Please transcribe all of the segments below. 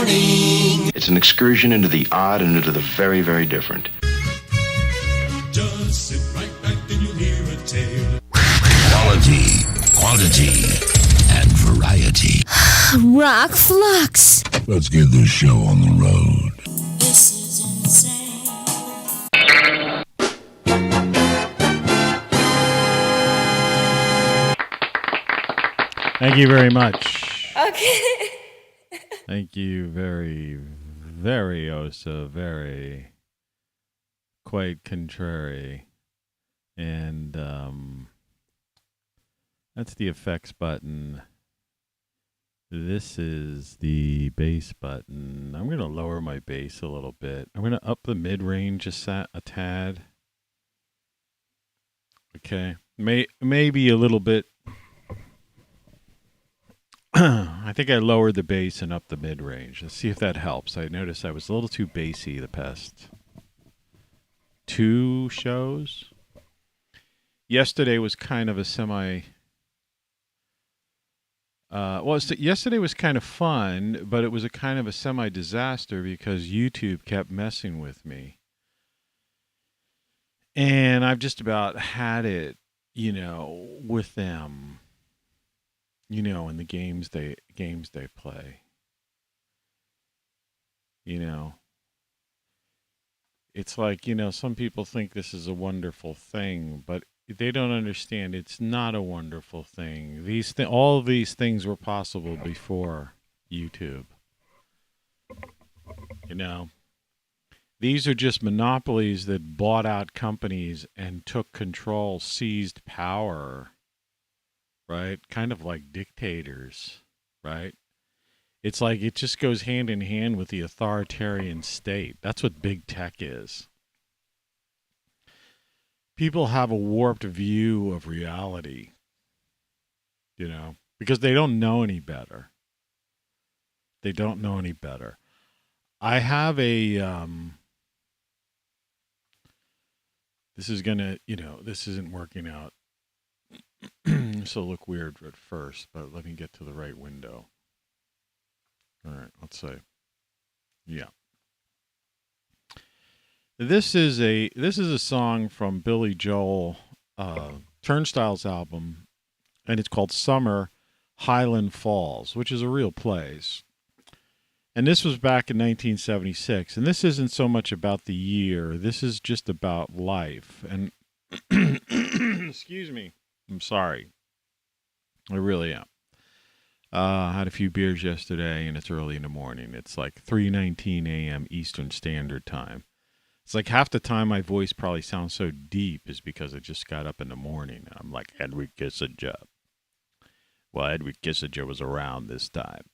morning. It's an excursion into the odd and into the very, very different. Just sit right back and you'll hear a tale. Quality, quantity, and variety. ROCKFLUX. Let's get this show on the road. This is insane. Thank you very much. Okay. Thank you very, very, oh so very, quite contrary. And that's the effects button. This is the bass button. I'm going to lower my bass a little bit. I'm going to up the mid-range a tad. Okay. Maybe a little bit. I think I lowered the bass and up the mid-range. Let's see if that helps. I noticed I was a little too bassy the past 2 shows. Yesterday was kind of a yesterday was kind of fun, but it was a kind of a semi-disaster because YouTube kept messing with me. And I've just about had it, with them. In the games they play. It's like, some people think this is a wonderful thing, but they don't understand it's not a wonderful thing. All of these things were possible before YouTube. These are just monopolies that bought out companies and took control, seized power. Right? Kind of like dictators, right? It's like it just goes hand in hand with the authoritarian state. That's what big tech is. People have a warped view of reality, because they don't know any better. They don't know any better. I have a, this isn't working out. This will look weird at first, but let me get to the right window. All right, let's say, yeah. This is a song from Billy Joel, Turnstile's album, and it's called Summer Highland Falls, which is a real place. And this was back in 1976, and this isn't so much about the year. This is just about life. And excuse me. I'm sorry. I really am. I had a few beers yesterday, and it's early in the morning. It's like 3:19 a.m. Eastern Standard Time. It's like half the time my voice probably sounds so deep is because I just got up in the morning. I'm like Edward Kissinger. Well, Edward Kissinger was around this time.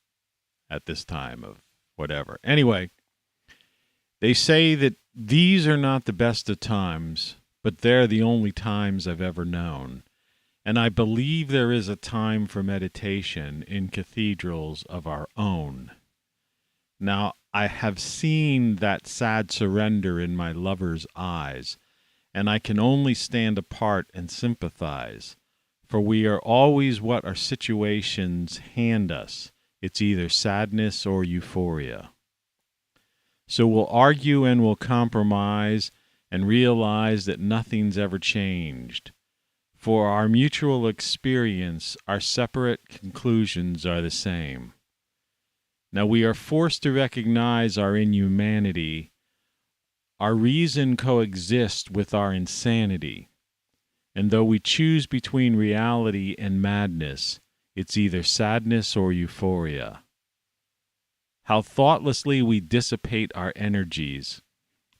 At this time of whatever. Anyway, they say that these are not the best of times, but they're the only times I've ever known. And I believe there is a time for meditation in cathedrals of our own. Now, I have seen that sad surrender in my lover's eyes, and I can only stand apart and sympathize, for we are always what our situations hand us. It's either sadness or euphoria. So we'll argue and we'll compromise and realize that nothing's ever changed. For our mutual experience, our separate conclusions are the same. Now we are forced to recognize our inhumanity. Our reason coexists with our insanity. And though we choose between reality and madness, it's either sadness or euphoria. How thoughtlessly we dissipate our energies.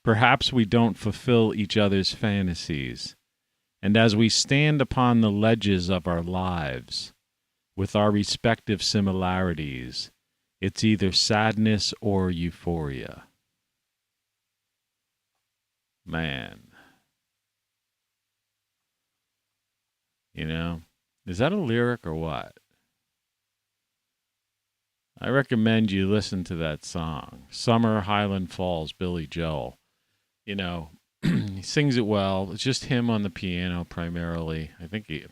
Perhaps we don't fulfill each other's fantasies. And as we stand upon the ledges of our lives, with our respective similarities, it's either sadness or euphoria. Man. Is that a lyric or what? I recommend you listen to that song. Summer Highland Falls, Billy Joel. He sings it well. It's just him on the piano primarily. I think it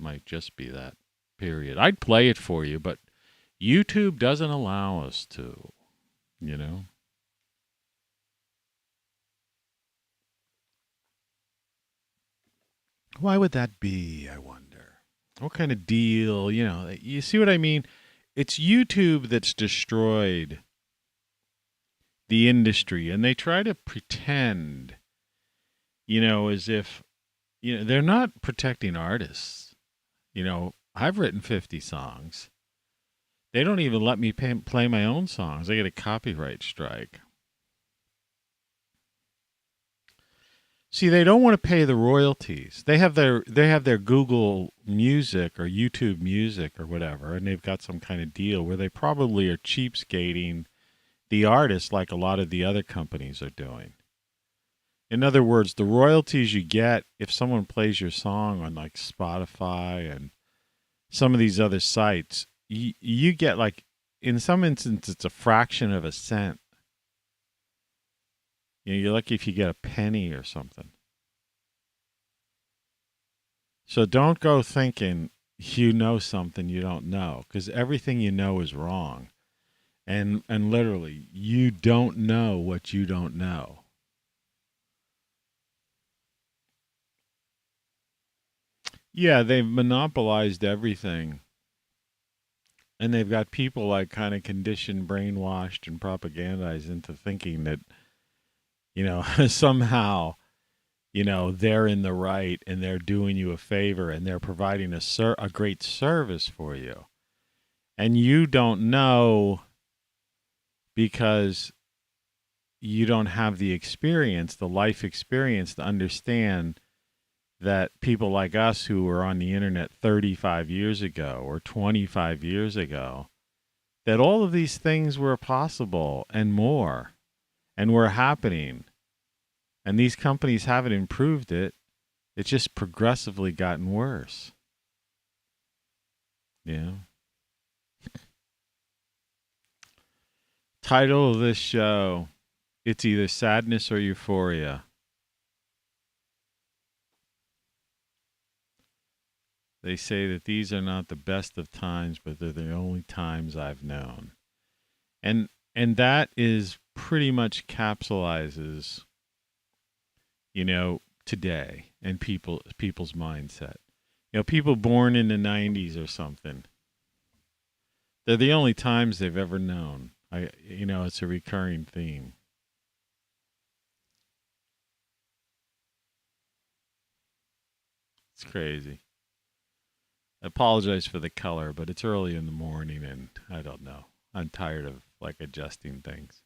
might just be that, period. I'd play it for you, but YouTube doesn't allow us to. you know? Why would that be, I wonder? What kind of deal, you see what I mean? It's YouTube that's destroyed the industry, and they try to pretend, as if, they're not protecting artists. I've written 50 songs. They don't even let me play my own songs. I get a copyright strike. See, they don't want to pay the royalties. They have their Google Music or YouTube Music or whatever, and they've got some kind of deal where they probably are cheapskating the artist like a lot of the other companies are doing. In other words, the royalties you get if someone plays your song on like Spotify and some of these other sites, you get like, in some instances, it's a fraction of a cent. You're lucky if you get a penny or something. So don't go thinking you know something you don't know, because everything you know is wrong. And literally, you don't know what you don't know. Yeah, they've monopolized everything. And they've got people like kind of conditioned, brainwashed, and propagandized into thinking that, somehow, they're in the right and they're doing you a favor and they're providing a great service for you. And you don't know because you don't have the experience, the life experience to understand that people like us who were on the internet 35 years ago or 25 years ago, that all of these things were possible and more and were happening. And these companies haven't improved it. It's just progressively gotten worse. Yeah. Title of this show, it's either sadness or euphoria. They say that these are not the best of times, but they're the only times I've known. And that is pretty much capsulizes, today and people's mindset. People born in the 90s or something, they're the only times they've ever known. It's a recurring theme. It's crazy. I apologize for the color, but it's early in the morning and I don't know. I'm tired of adjusting things.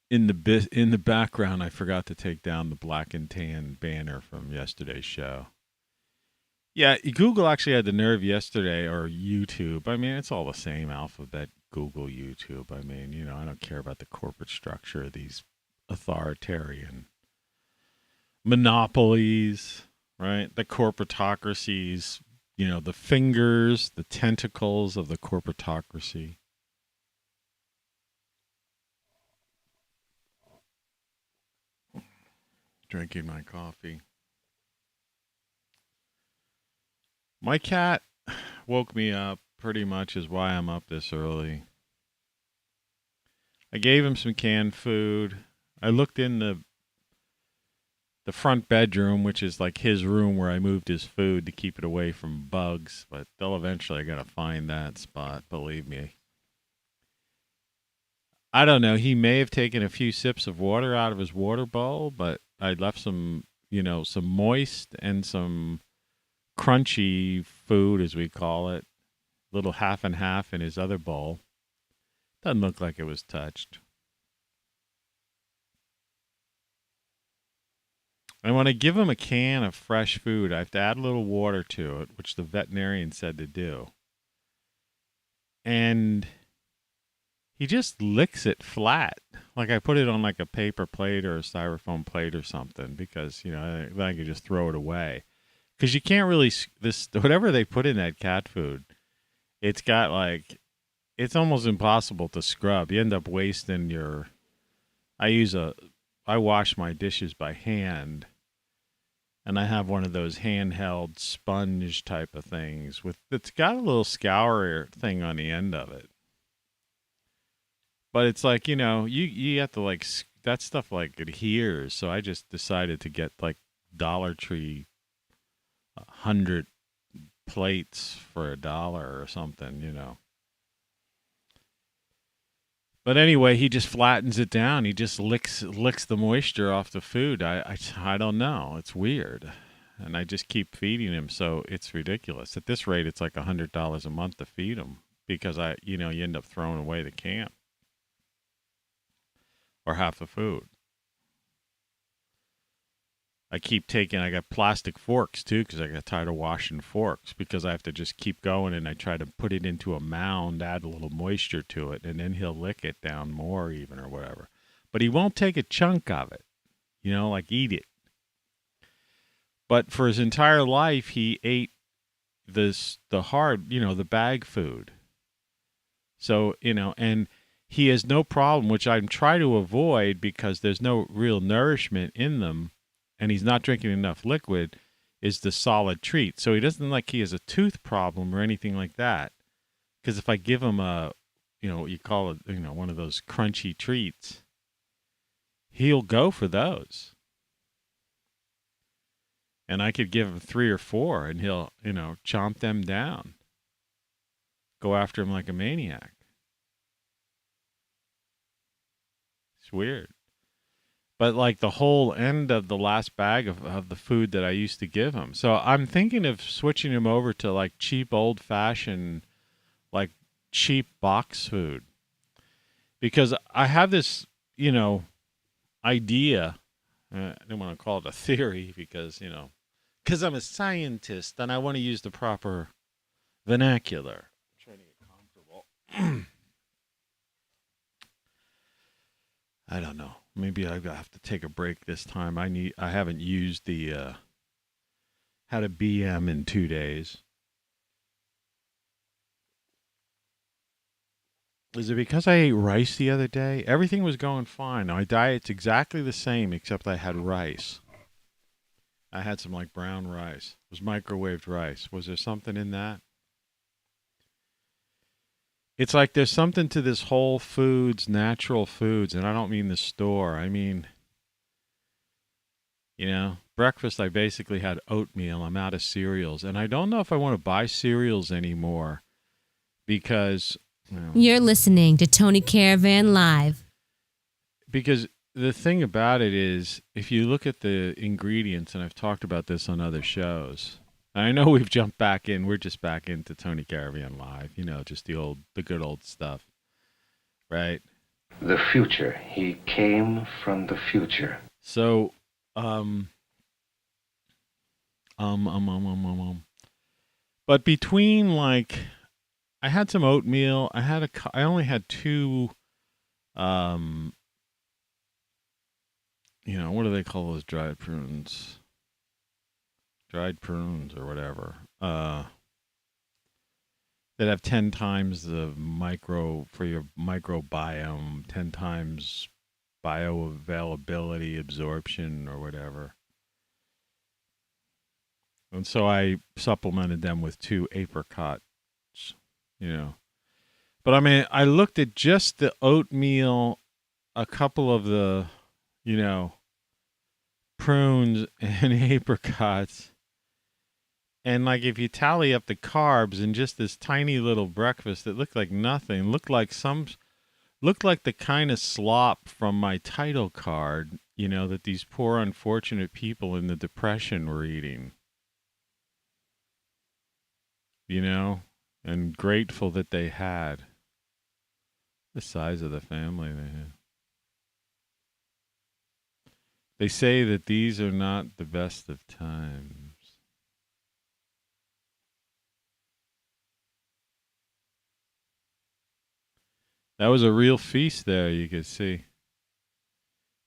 In the background, I forgot to take down the black and tan banner from yesterday's show. Yeah, Google actually had the nerve yesterday, or YouTube. I mean, it's all the same alphabet, Google, YouTube. I mean, I don't care about the corporate structure of these authoritarian monopolies, right? The corporatocracies, the fingers, the tentacles of the corporatocracy. Drinking my coffee. My cat woke me up, pretty much is why I'm up this early. I gave him some canned food. I looked in the front bedroom, which is like his room where I moved his food to keep it away from bugs, but they'll eventually gotta find that spot, believe me. I don't know. He may have taken a few sips of water out of his water bowl, but I left some, some moist and some crunchy food, as we call it, little half and half in his other bowl. Doesn't look like it was touched. And when I give him a can of fresh food, I have to add a little water to it, which the veterinarian said to do. And he just licks it flat. Like I put it on like a paper plate or a styrofoam plate or something because, then I can just throw it away. Because you can't really, whatever they put in that cat food, it's got it's almost impossible to scrub. You end up wasting I wash my dishes by hand. And I have one of those handheld sponge type of things it's got a little scourer thing on the end of it. But it's like, you have to like, that stuff like adheres. So I just decided to get like Dollar Tree 100 plates for $1 or something. But anyway, he just flattens it down. He just licks the moisture off the food. I don't know. It's weird. And I just keep feeding him, so it's ridiculous. At this rate, it's like $100 a month to feed him because you end up throwing away the can or half the food. I got plastic forks too because I got tired of washing forks because I have to just keep going, and I try to put it into a mound, add a little moisture to it, and then he'll lick it down more even or whatever. But he won't take a chunk of it, like eat it. But for his entire life, he ate the hard, the bag food. So, and he has no problem, which I try to avoid because there's no real nourishment in them. And he's not drinking enough liquid, is the solid treat. So he doesn't like he has a tooth problem or anything like that. Because if I give him what you call it, one of those crunchy treats, he'll go for those. And I could give him 3 or 4 and he'll, chomp them down. Go after him like a maniac. It's weird. But like the whole end of the last bag of the food that I used to give him. So I'm thinking of switching him over to like cheap old fashioned, like cheap box food. Because I have this, idea. I don't want to call it a theory because I'm a scientist and I want to use the proper vernacular. I'm trying to get comfortable. I don't know. Maybe I have to take a break this time. I haven't used the had a BM in 2 days. Is it because I ate rice the other day? Everything was going fine. My diet's exactly the same except I had rice. I had some like brown rice. It was microwaved rice. Was there something in that? It's like there's something to this whole foods, natural foods, and I don't mean the store. I mean, breakfast I basically had oatmeal. I'm out of cereals, and I don't know if I want to buy cereals anymore because You're listening to Tony Caravan Live. Because the thing about it is, if you look at the ingredients, and I've talked about this on other shows, I know we've jumped back in. We're just back into Tony Caravan Live. Just the good old stuff, right? The future. He came from the future. So, But between like, I had some oatmeal. I only had 2. What do they call those dried prunes? Dried prunes or whatever. That have 10 times the for your microbiome, 10 times bioavailability, absorption, or whatever. And so I supplemented them with 2 apricots, But I mean, I looked at just the oatmeal, a couple of the, prunes and apricots. And like if you tally up the carbs in just this tiny little breakfast, it looked like nothing. Looked like the kind of slop from my title card, that these poor unfortunate people in the Depression were eating. And grateful that they had the size of the family they had. They say that these are not the best of times. That was a real feast there, you could see,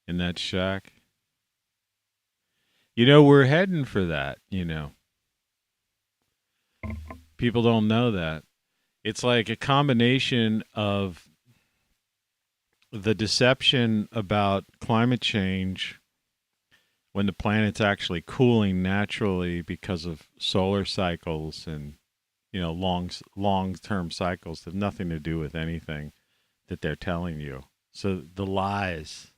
in that shack. We're heading for that, People don't know that. It's like a combination of the deception about climate change, when the planet's actually cooling naturally because of solar cycles and, long-term cycles that have nothing to do with anything that they're telling you. So the lies,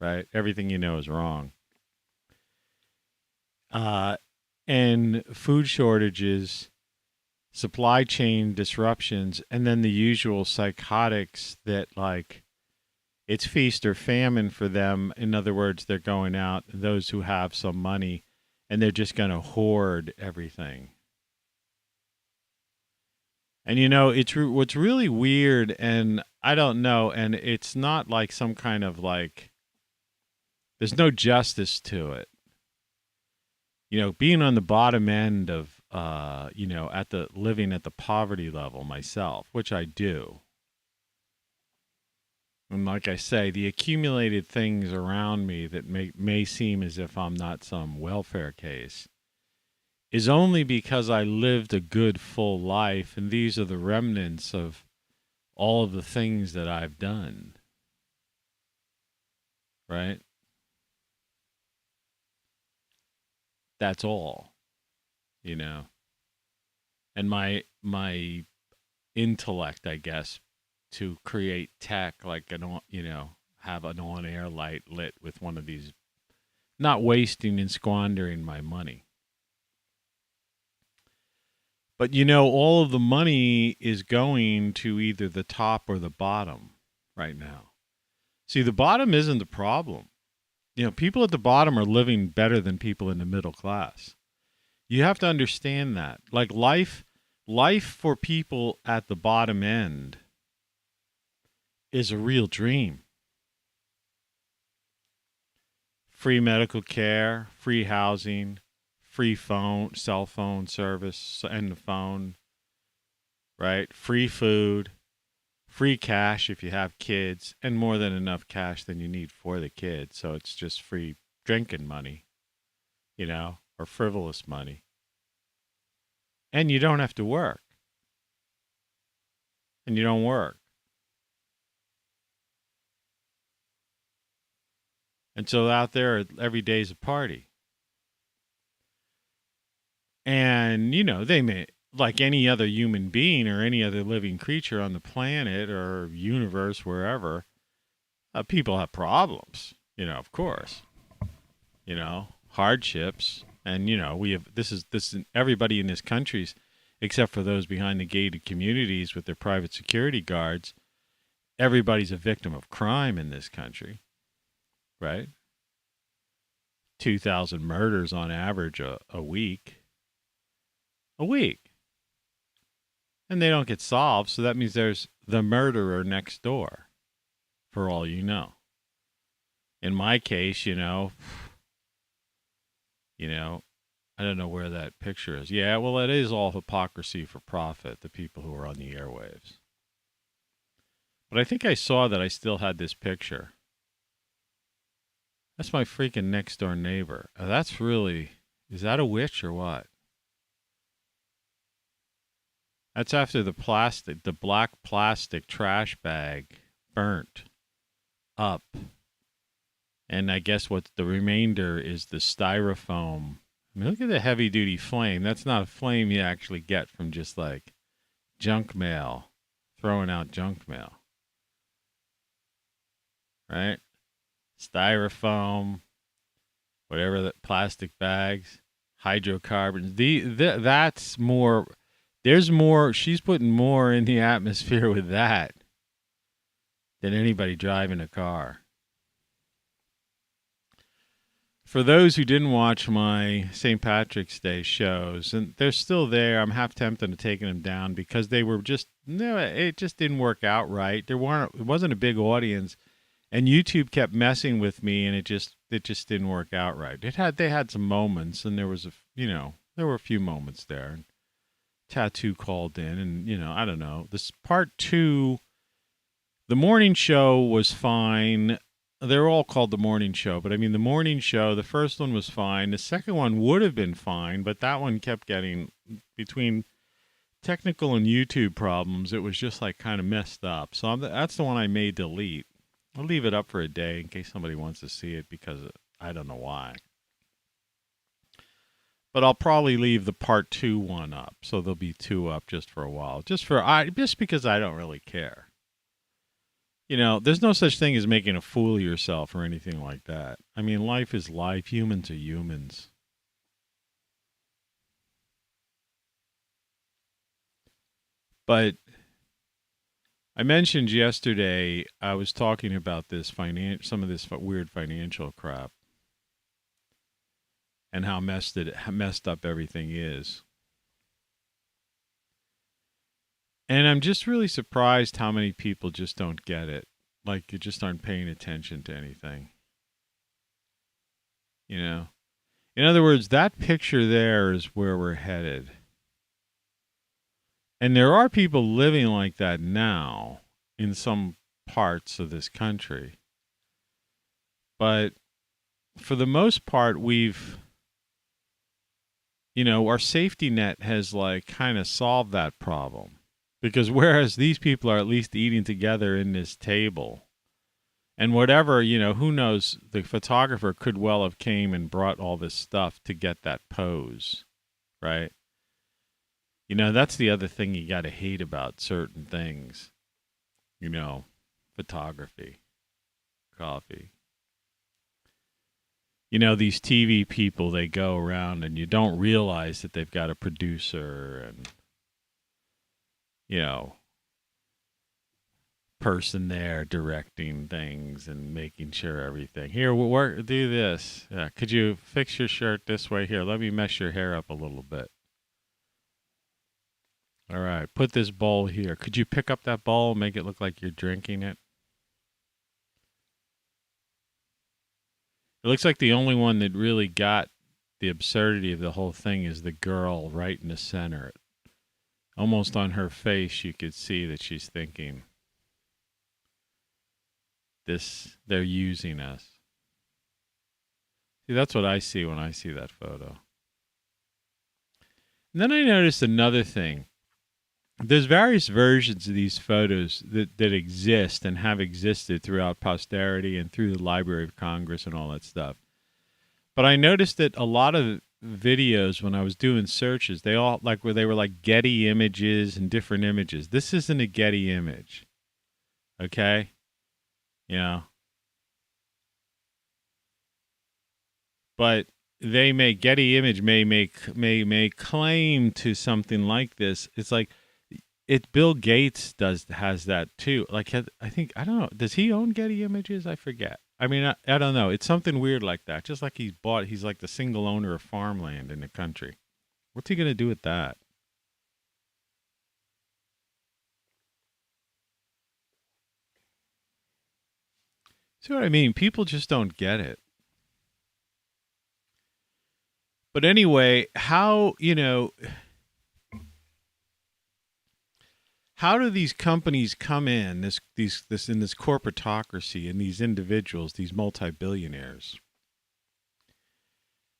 right? Everything you know is wrong. And food shortages, supply chain disruptions, and then the usual psychotics that, like, it's feast or famine for them. In other words, they're going out, those who have some money, and they're just going to hoard everything. And, what's really weird, and I don't know, and it's not like some kind of like, there's no justice to it. Being on the bottom end of, living at the poverty level myself, which I do. And like I say, the accumulated things around me that may seem as if I'm not some welfare case is only because I lived a good, full life, and these are the remnants of all of the things that I've done. Right? That's all. And my intellect, I guess, to create tech, like have an on-air light lit with one of these, not wasting and squandering my money. But all of the money is going to either the top or the bottom right now. See, the bottom isn't the problem. People at the bottom are living better than people in the middle class. You have to understand that. Like life for people at the bottom end is a real dream. Free medical care, free housing, free cell phone service and the phone, right? Free food, free cash if you have kids, and more than enough cash than you need for the kids. So it's just free drinking money, or frivolous money. And you don't have to work. And you don't work. And so out there, every day's a party. And, they may, like any other human being or any other living creature on the planet or universe, wherever, people have problems, of course, hardships. And, we have, this is everybody in this country's, except for those behind the gated communities with their private security guards, everybody's a victim of crime in this country, right? 2,000 murders on average a week. A week. And they don't get solved, so that means there's the murderer next door, for all you know. In my case, I don't know where that picture is. Yeah, well, it is all hypocrisy for profit, the people who are on the airwaves. But I think I saw that I still had this picture. That's my freaking next door neighbor. That's really, is that a witch or what? That's after the black plastic trash bag burnt up. And I guess what the remainder is the styrofoam. I mean, look at the heavy duty flame. That's not a flame you actually get from just like junk mail, throwing out junk mail. Right? Styrofoam, whatever, the plastic bags, hydrocarbons. That's more. There's more. She's putting more in the atmosphere with that than anybody driving a car. For those who didn't watch my St. Patrick's Day shows, and they're still there, I'm half tempted to taking them down because they were just, it just didn't work out right. It wasn't a big audience, and YouTube kept messing with me, and it just didn't work out right. They had some moments, and there was there were a few moments there. And Tattoo called in, and I don't know. This part 2, the morning show was fine. They're all called the morning show, but I mean the morning show, the first one was fine. The second one would have been fine, but that one kept getting, between technical and YouTube problems, it was just like kind of messed up. So that's the one I may delete. I'll leave it up for a day in case somebody wants to see it because I don't know why. But I'll probably leave the part 2 one up, so there'll be 2 up just for a while, just because I don't really care. You know, there's no such thing as making a fool of yourself or anything like that. I mean, life is life. Humans are humans. But I mentioned yesterday I was talking about this some of this weird financial crap and how messed up everything is. And I'm just really surprised how many people just don't get it. Like, you just aren't paying attention to anything. You know? In other words, that picture there is where we're headed. And there are people living like that now in some parts of this country. But for the most part, our safety net has like kind of solved that problem. Because whereas these people are at least eating together in this table, and whatever, who knows, the photographer could well have came and brought all this stuff to get that pose, right? That's the other thing you got to hate about certain things. Photography, coffee. These TV people, they go around and you don't realize that they've got a producer and, person there directing things and making sure everything. Here, do this. Yeah, could you fix your shirt this way? Here, let me mess your hair up a little bit. All right, put this bowl here. Could you pick up that bowl and make it look like you're drinking it? It looks like the only one that really got the absurdity of the whole thing is the girl right in the center. Almost on her face, you could see that she's thinking, they're using us. See, that's what I see when I see that photo. And then I noticed another thing. There's various versions of these photos that exist and have existed throughout posterity and through the Library of Congress and all that stuff. But I noticed that a lot of videos, when I was doing searches, they all they were like Getty images and different images. This isn't a Getty image. Okay? But Getty image may claim to something like this. It's like Bill Gates has that too. Like, I don't know. Does he own Getty Images? I forget. I mean, I don't know. It's something weird like that. Just like he's like the single owner of farmland in the country. What's he going to do with that? See what I mean? People just don't get it. But anyway, how do these companies come in, this in this corporatocracy, and these individuals, these multi-billionaires?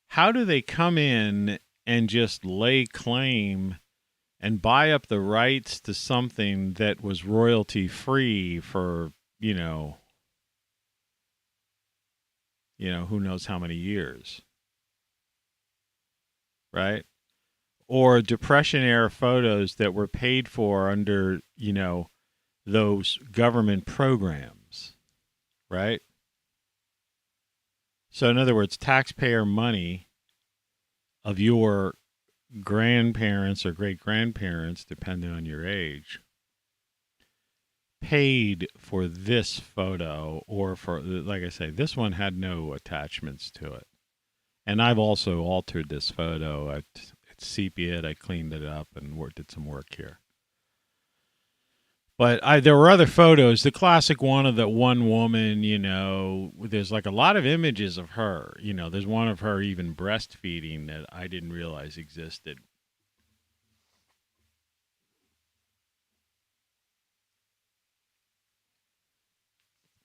How do they come in and just lay claim and buy up the rights to something that was royalty free for, who knows how many years? Right? Or Depression-era photos that were paid for under, those government programs, right? So in other words, taxpayer money of your grandparents or great-grandparents, depending on your age, paid for this photo, or for, like I say, this one had no attachments to it. And I've also altered this photo. I sepia, I cleaned it up and did some work here. But there were other photos. The classic one of that one woman, there's like a lot of images of her. There's one of her even breastfeeding that I didn't realize existed.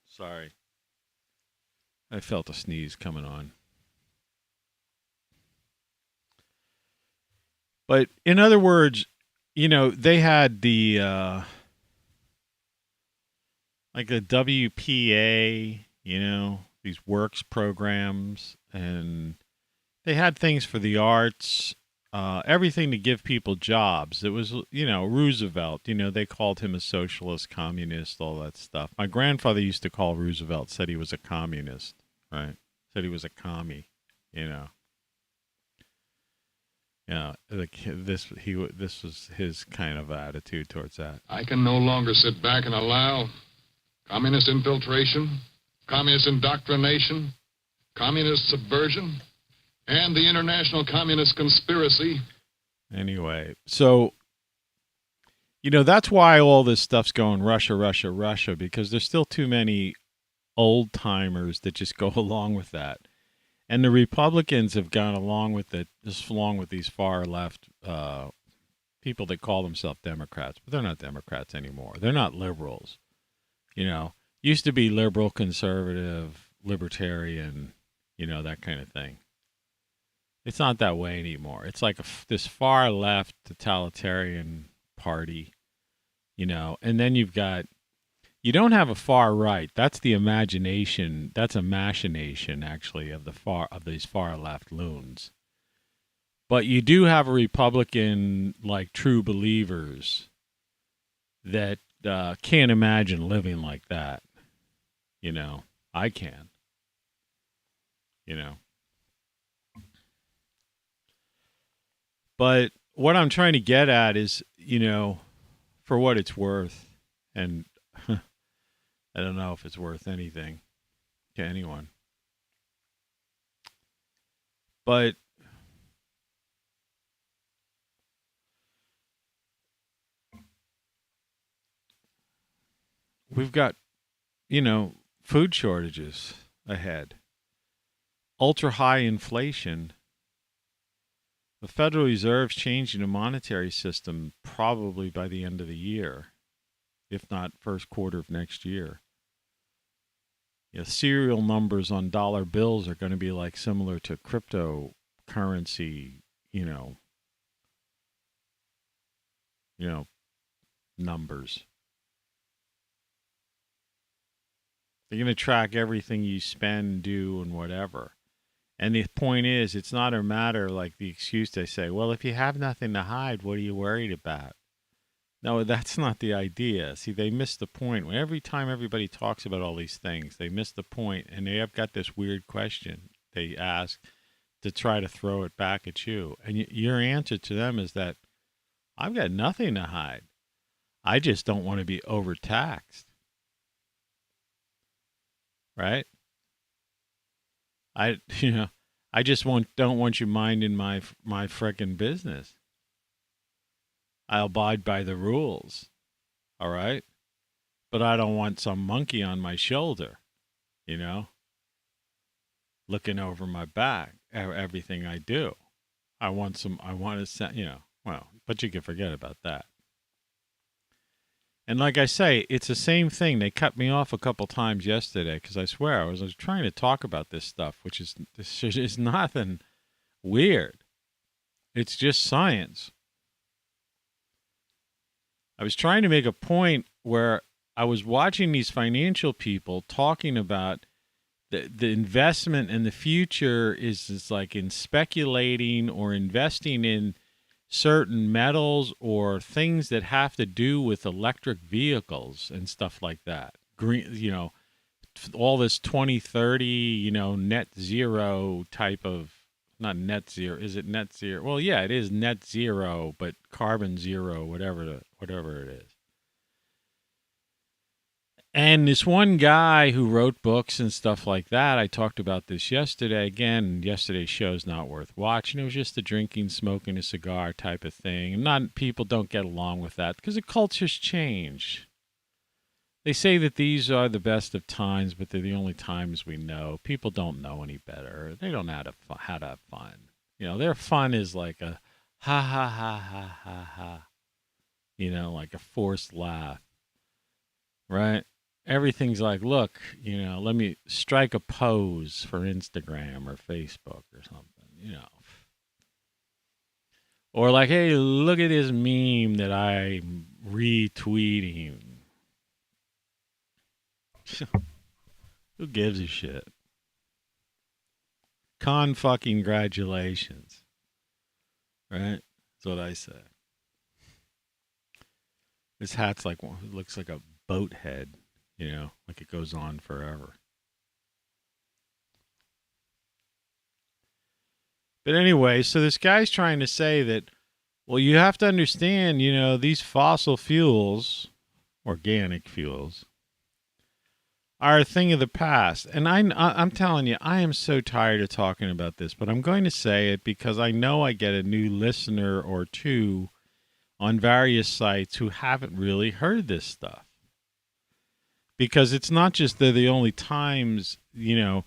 Sorry. I felt a sneeze coming on. But in other words, they had the like the WPA, these works programs, and They had things for the arts, everything to give people jobs. It was, Roosevelt, they called him a socialist, communist, all that stuff. My grandfather used to call Roosevelt, said he was a communist, right? Said he was a commie, you know. Yeah, this was his kind of attitude towards that. I can no longer sit back and allow communist infiltration, communist indoctrination, communist subversion, and the international communist conspiracy. Anyway, so, that's why all this stuff's going Russia, Russia, Russia, because there's still too many old timers that just go along with that. And the Republicans have gone along with it, just along with these far left people that call themselves Democrats, but they're not Democrats anymore. They're not liberals. Used to be liberal, conservative, libertarian, that kind of thing. It's not that way anymore. It's like this far left totalitarian party, and then you don't have a far right. That's the imagination. That's a machination, actually, of these far left loons. But you do have a Republican, like true believers, that can't imagine living like that. I can. But what I'm trying to get at is, for what it's worth, and I don't know if it's worth anything to anyone. But we've got, food shortages ahead. Ultra high inflation. The Federal Reserve's changing the monetary system probably by the end of the year, if not first quarter of next year. Serial numbers on dollar bills are going to be like similar to cryptocurrency, numbers. They're going to track everything you spend, do, and whatever. And the point is, it's not a matter like the excuse they say, well, if you have nothing to hide, what are you worried about? No, that's not the idea. See, they miss the point. Every time everybody talks about all these things, they miss the point, and they have got this weird question they ask to try to throw it back at you. And your answer to them is that, I've got nothing to hide. I just don't want to be overtaxed. Right? I just don't want you minding my frickin' business. I'll abide by the rules, all right? But I don't want some monkey on my shoulder, looking over my back at everything I do. I want to, but you can forget about that. And like I say, it's the same thing. They cut me off a couple times yesterday because I swear I was trying to talk about this stuff, which is nothing weird. It's just science. I was trying to make a point where I was watching these financial people talking about the investment in the future is like in speculating or investing in certain metals or things that have to do with electric vehicles and stuff like that. Green, all this 2030, net zero type of, not net zero. Is it net zero? Well, yeah, it is net zero, but carbon zero, whatever it is. And this one guy who wrote books and stuff like that, I talked about this yesterday. Again, yesterday's show's not worth watching. It was just a drinking, smoking a cigar type of thing. And people don't get along with that because the culture's changed. They say that these are the best of times, but they're the only times we know. People don't know any better. They don't know how to have fun. Their fun is like a ha, ha, ha, ha, ha, ha. Like a forced laugh. Right? Everything's like, look, let me strike a pose for Instagram or Facebook or something, Or like, hey, look at this meme that I'm retweeting. Who gives a shit? Con-fucking-gratulations. Right? That's what I say. This hat's like, it looks like a boat head, you know, like it goes on forever. But anyway, so this guy's trying to say that, well, you have to understand, you know, these fossil fuels, organic fuels, are a thing of the past. And I'm telling you, I am so tired of talking about this, but I'm going to say it because I know I get a new listener or two on various sites who haven't really heard this stuff. Because it's not just they're the only times, you know,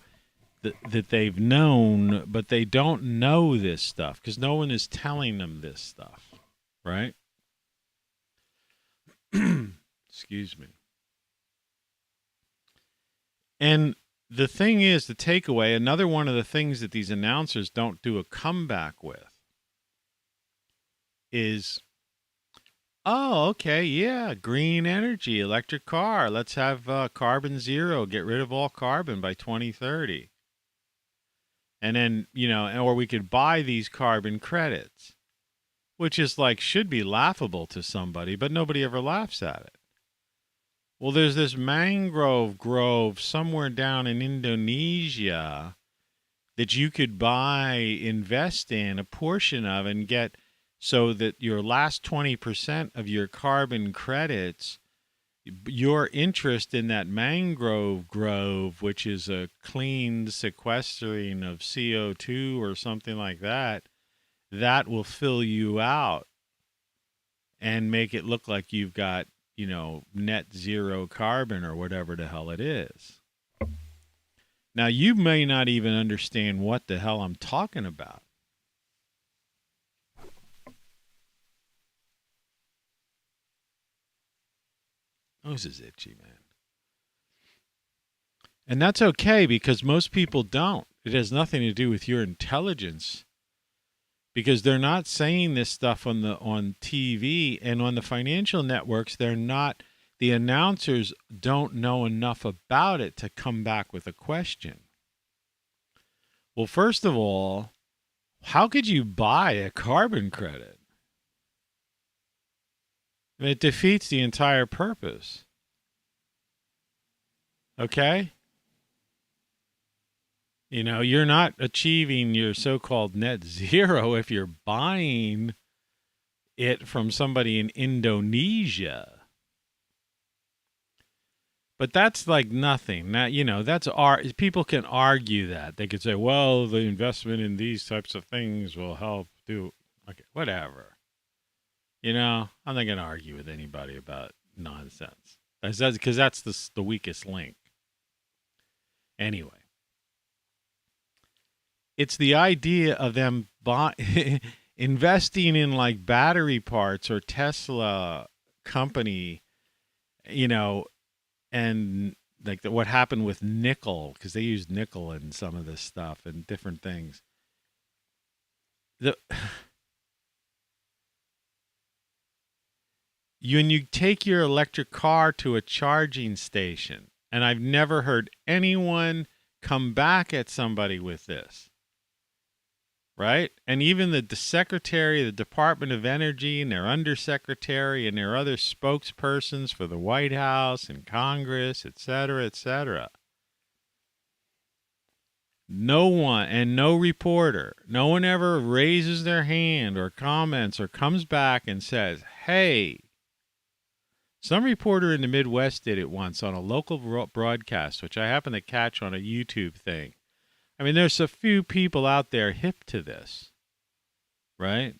that they've known, but they don't know this stuff because no one is telling them this stuff, right? Excuse me. And the thing is, the takeaway, another one of the things that these announcers don't do a comeback with is, oh, okay, yeah, green energy, electric car. Let's have carbon zero, get rid of all carbon by 2030. And then, you know, or we could buy these carbon credits, which is like, should be laughable to somebody, but nobody ever laughs at it. Well, there's this mangrove grove somewhere down in Indonesia that you could buy, invest in a portion of, and get so that your last 20% of your carbon credits, your interest in that mangrove grove, which is a clean sequestering of CO2 or something like that, that will fill you out and make it look like you've got, you know, net zero carbon or whatever the hell it is. Now, you may not even understand what the hell I'm talking about. Oh, this is itchy, man. And that's okay because most people don't. It has nothing to do with your intelligence because they're not saying this stuff on TV and on the financial networks. They're not. The announcers don't know enough about it to come back with a question. Well, first of all, how could you buy a carbon credit? It defeats the entire purpose. Okay? You know, you're not achieving your so-called net zero if you're buying it from somebody in Indonesia. But that's like nothing. Now, you know, people can argue that. They could say, well, the investment in these types of things will help do, okay, whatever. You know, I'm not going to argue with anybody about nonsense. Because that's the weakest link. Anyway. It's the idea of them investing in like battery parts or Tesla company, you know, and like what happened with nickel, because they use nickel in some of this stuff and different things. When you take your electric car to a charging station, and I've never heard anyone come back at somebody with this, right? And even the secretary of the Department of Energy and their undersecretary and their other spokespersons for the White House and Congress, et cetera, et cetera. No one, and no reporter, no one ever raises their hand or comments or comes back and says, hey, some reporter in the Midwest did it once on a local broadcast, which I happened to catch on a YouTube thing. I mean, there's a few people out there hip to this, right?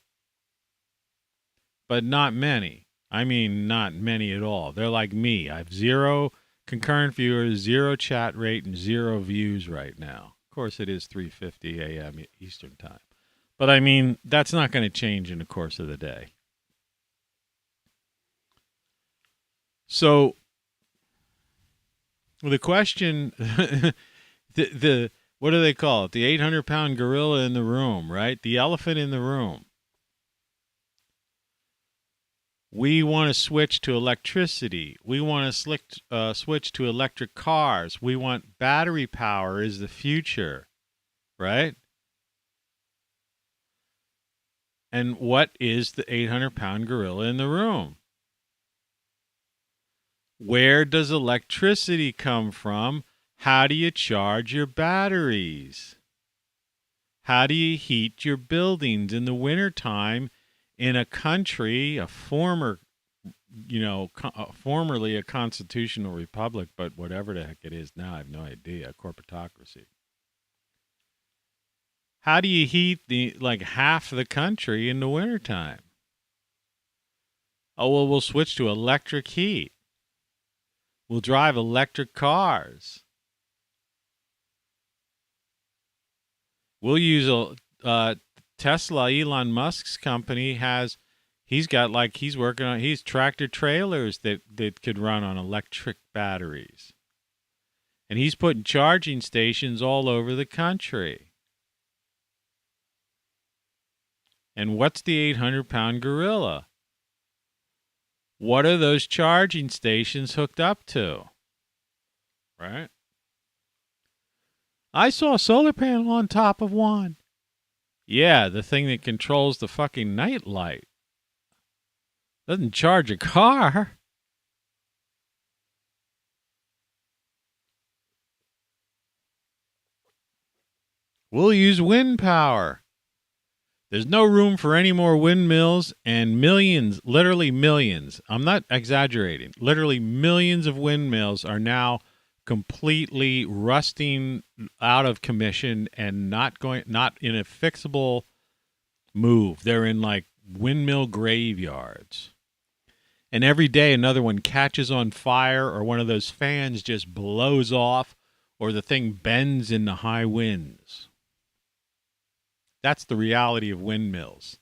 But not many. I mean, not many at all. They're like me. I have 0 concurrent viewers, 0 chat rate, and 0 views right now. Of course, it is 3:50 a.m. Eastern time. But I mean, that's not going to change in the course of the day. So, the question, the what do they call it? The 800-pound gorilla in the room, right? The elephant in the room. We want to switch to electricity. We want to switch to electric cars. We want battery power is the future, right? And what is the 800-pound gorilla in the room? Where does electricity come from? How do you charge your batteries? How do you heat your buildings in the wintertime in a country, formerly a constitutional republic, but whatever the heck it is now, I have no idea, a corporatocracy? How do you heat half the country in the wintertime? Oh, well, we'll switch to electric heat. We'll drive electric cars. We'll use Tesla. Elon Musk's company he's working on tractor trailers that could run on electric batteries. And he's putting charging stations all over the country. And what's the 800-pound gorilla? What are those charging stations hooked up to? Right? I saw a solar panel on top of one. Yeah, the thing that controls the fucking night light. Doesn't charge a car. We'll use wind power. There's no room for any more windmills, and millions, literally millions, I'm not exaggerating, literally millions of windmills are now completely rusting out of commission and not in a fixable move. They're in like windmill graveyards. And every day another one catches on fire, or one of those fans just blows off, or the thing bends in the high winds. That's the reality of windmills.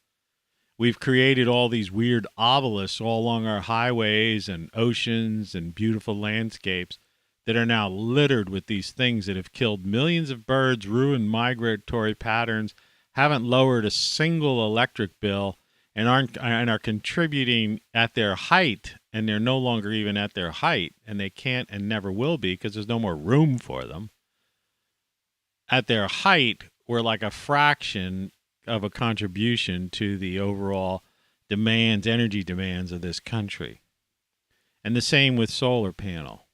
We've created all these weird obelisks all along our highways and oceans and beautiful landscapes that are now littered with these things that have killed millions of birds, ruined migratory patterns, haven't lowered a single electric bill, and are contributing at their height, and they're no longer even at their height, and they can't and never will be because there's no more room for them. At their height, we're like a fraction of a contribution to the overall energy demands of this country. And the same with solar panel.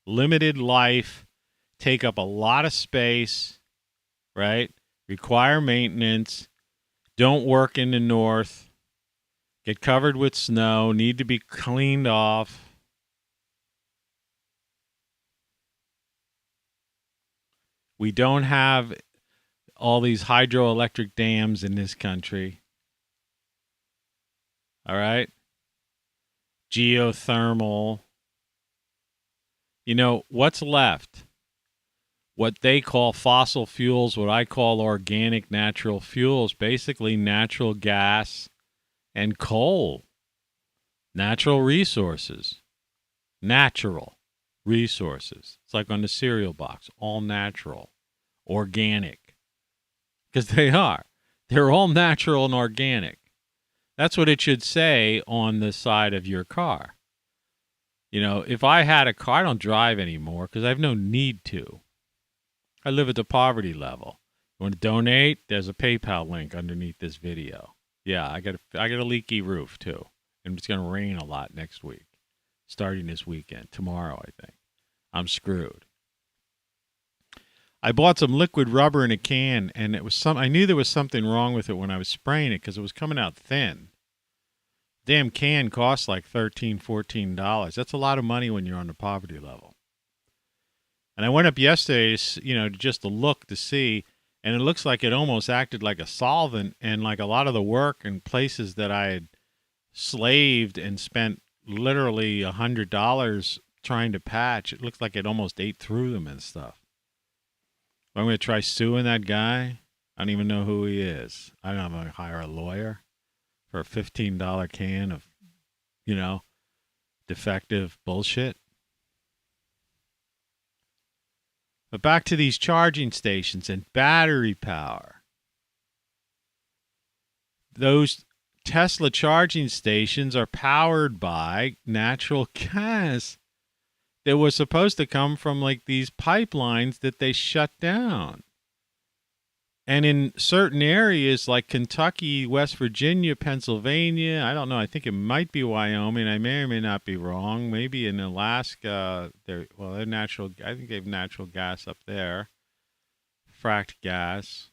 Limited life, take up a lot of space, right? Require maintenance, don't work in the north, get covered with snow, need to be cleaned off. We don't have all these hydroelectric dams in this country. All right? Geothermal. You know, what's left? What they call fossil fuels, what I call organic natural fuels, basically natural gas and coal. Natural resources. Natural resources. It's like on the cereal box, all natural, organic. Because they are. They're all natural and organic. That's what it should say on the side of your car. You know, if I had a car, I don't drive anymore because I have no need to. I live at the poverty level. You want to donate? There's a PayPal link underneath this video. Yeah, I got a leaky roof too. And it's going to rain a lot next week. Starting this weekend. Tomorrow, I think. I'm screwed. I bought some liquid rubber in a can, and I knew there was something wrong with it when I was spraying it because it was coming out thin. Damn can costs like $13, $14. That's a lot of money when you're on the poverty level. And I went up yesterday, just to look to see, and it looks like it almost acted like a solvent, and like a lot of the work and places that I had slaved and spent literally $100 trying to patch, it looks like it almost ate through them and stuff. I'm going to try suing that guy. I don't even know who he is. I don't know if I'm going to hire a lawyer for a $15 can of, defective bullshit. But back to these charging stations and battery power. Those Tesla charging stations are powered by natural gas that was supposed to come from like these pipelines that they shut down. And in certain areas like Kentucky, West Virginia, Pennsylvania, I don't know, I think it might be Wyoming. I may or may not be wrong. Maybe in Alaska, they're natural. I think they have natural gas up there, fracked gas.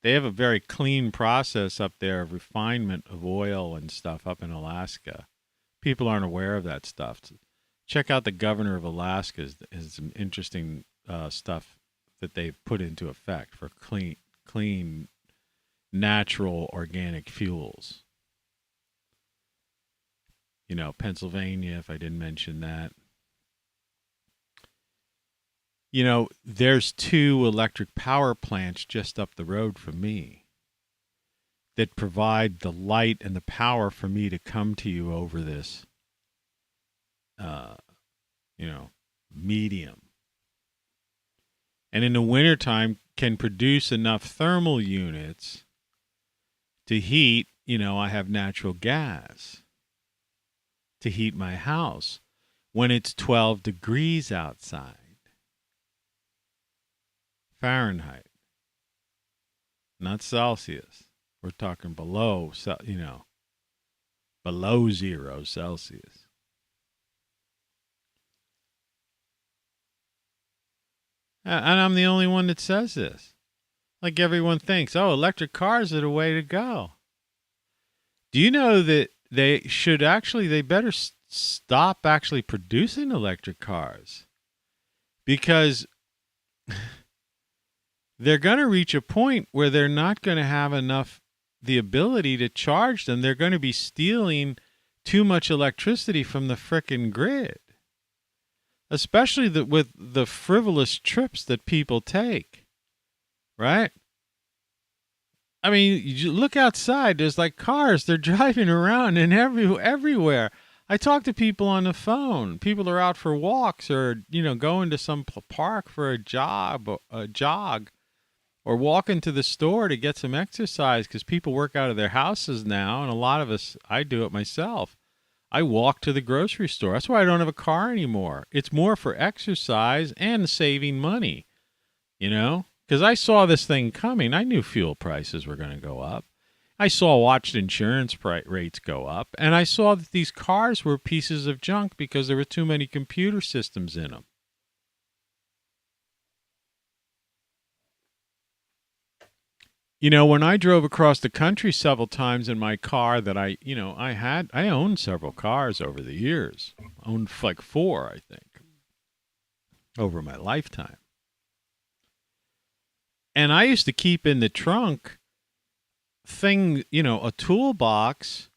They have a very clean process up there of refinement of oil and stuff up in Alaska. People aren't aware of that stuff. Check out the governor of Alaska. Has some interesting stuff that they've put into effect for clean, natural, organic fuels. You know, Pennsylvania, if I didn't mention that. You know, there's 2 electric power plants just up the road from me that provide the light and the power for me to come to you over this, medium. And in the wintertime can produce enough thermal units to heat, I have natural gas to heat my house when it's 12 degrees outside. Fahrenheit, not Celsius. We're talking below 0 Celsius. And I'm the only one that says this. Like everyone thinks, electric cars are the way to go. Do you know that they better stop actually producing electric cars? Because they're going to reach a point where they're not going to have the ability to charge them. They're going to be stealing too much electricity from the frickin' grid. Especially with the frivolous trips that people take, right? I mean, you look outside, there's like cars, they're driving around and everywhere. I talk to people on the phone. People are out for walks or, going to some park for a jog, or walking to the store to get some exercise because people work out of their houses now. And a lot of us, I do it myself. I walk to the grocery store. That's why I don't have a car anymore. It's more for exercise and saving money, because I saw this thing coming. I knew fuel prices were going to go up. I watched insurance rates go up, and I saw that these cars were pieces of junk because there were too many computer systems in them. When I drove across the country several times in my car that I owned several cars over the years. I owned like 4, I think, over my lifetime. And I used to keep in the trunk a toolbox,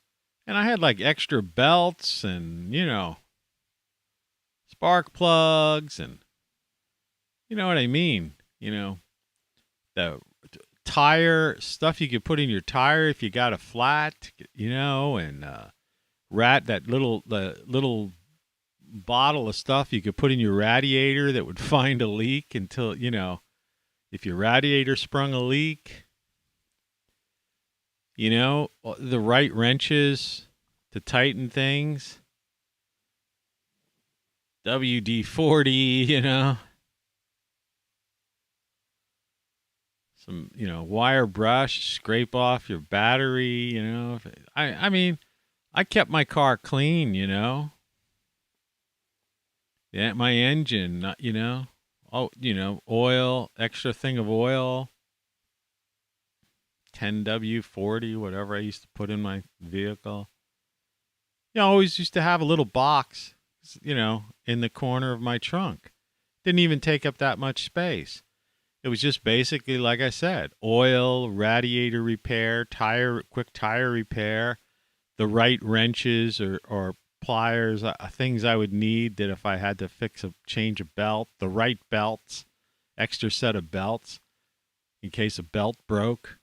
and I had like extra belts and, spark plugs and, you know what I mean? The tire stuff you could put in your tire if you got a flat, and the little bottle of stuff you could put in your radiator that would find a leak until, if your radiator sprung a leak, the right wrenches to tighten things, WD-40, some, wire brush, scrape off your battery, I mean, I kept my car clean, Yeah, my engine, oil, extra thing of oil, 10W40, whatever I used to put in my vehicle. I always used to have a little box, in the corner of my trunk. Didn't even take up that much space. It was just basically, like I said, oil, radiator repair, quick tire repair, the right wrenches or pliers, things I would need that if I had to change a belt, the right belts, extra set of belts in case a belt broke,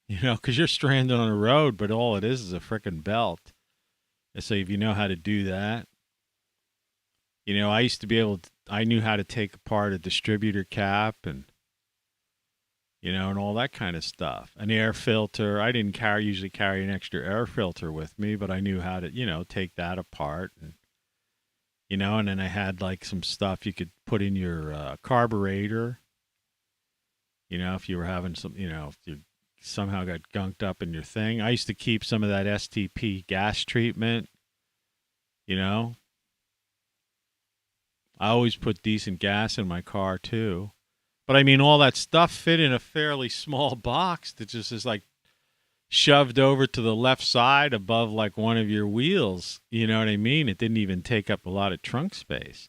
because you're stranded on a road, but all it is a frickin' belt. And so if you know how to do that, I used to I knew how to take apart a distributor cap and, and all that kind of stuff. An air filter. I didn't usually carry an extra air filter with me, but I knew how to, take that apart. And, and then I had like some stuff you could put in your carburetor. You know, if you were having some, you know, if you somehow got gunked up in your thing. I used to keep some of that STP gas treatment, you know. I always put decent gas in my car too. But I mean, all that stuff fit in a fairly small box that just is like shoved over to the left side above like one of your wheels. You know what I mean? It didn't even take up a lot of trunk space.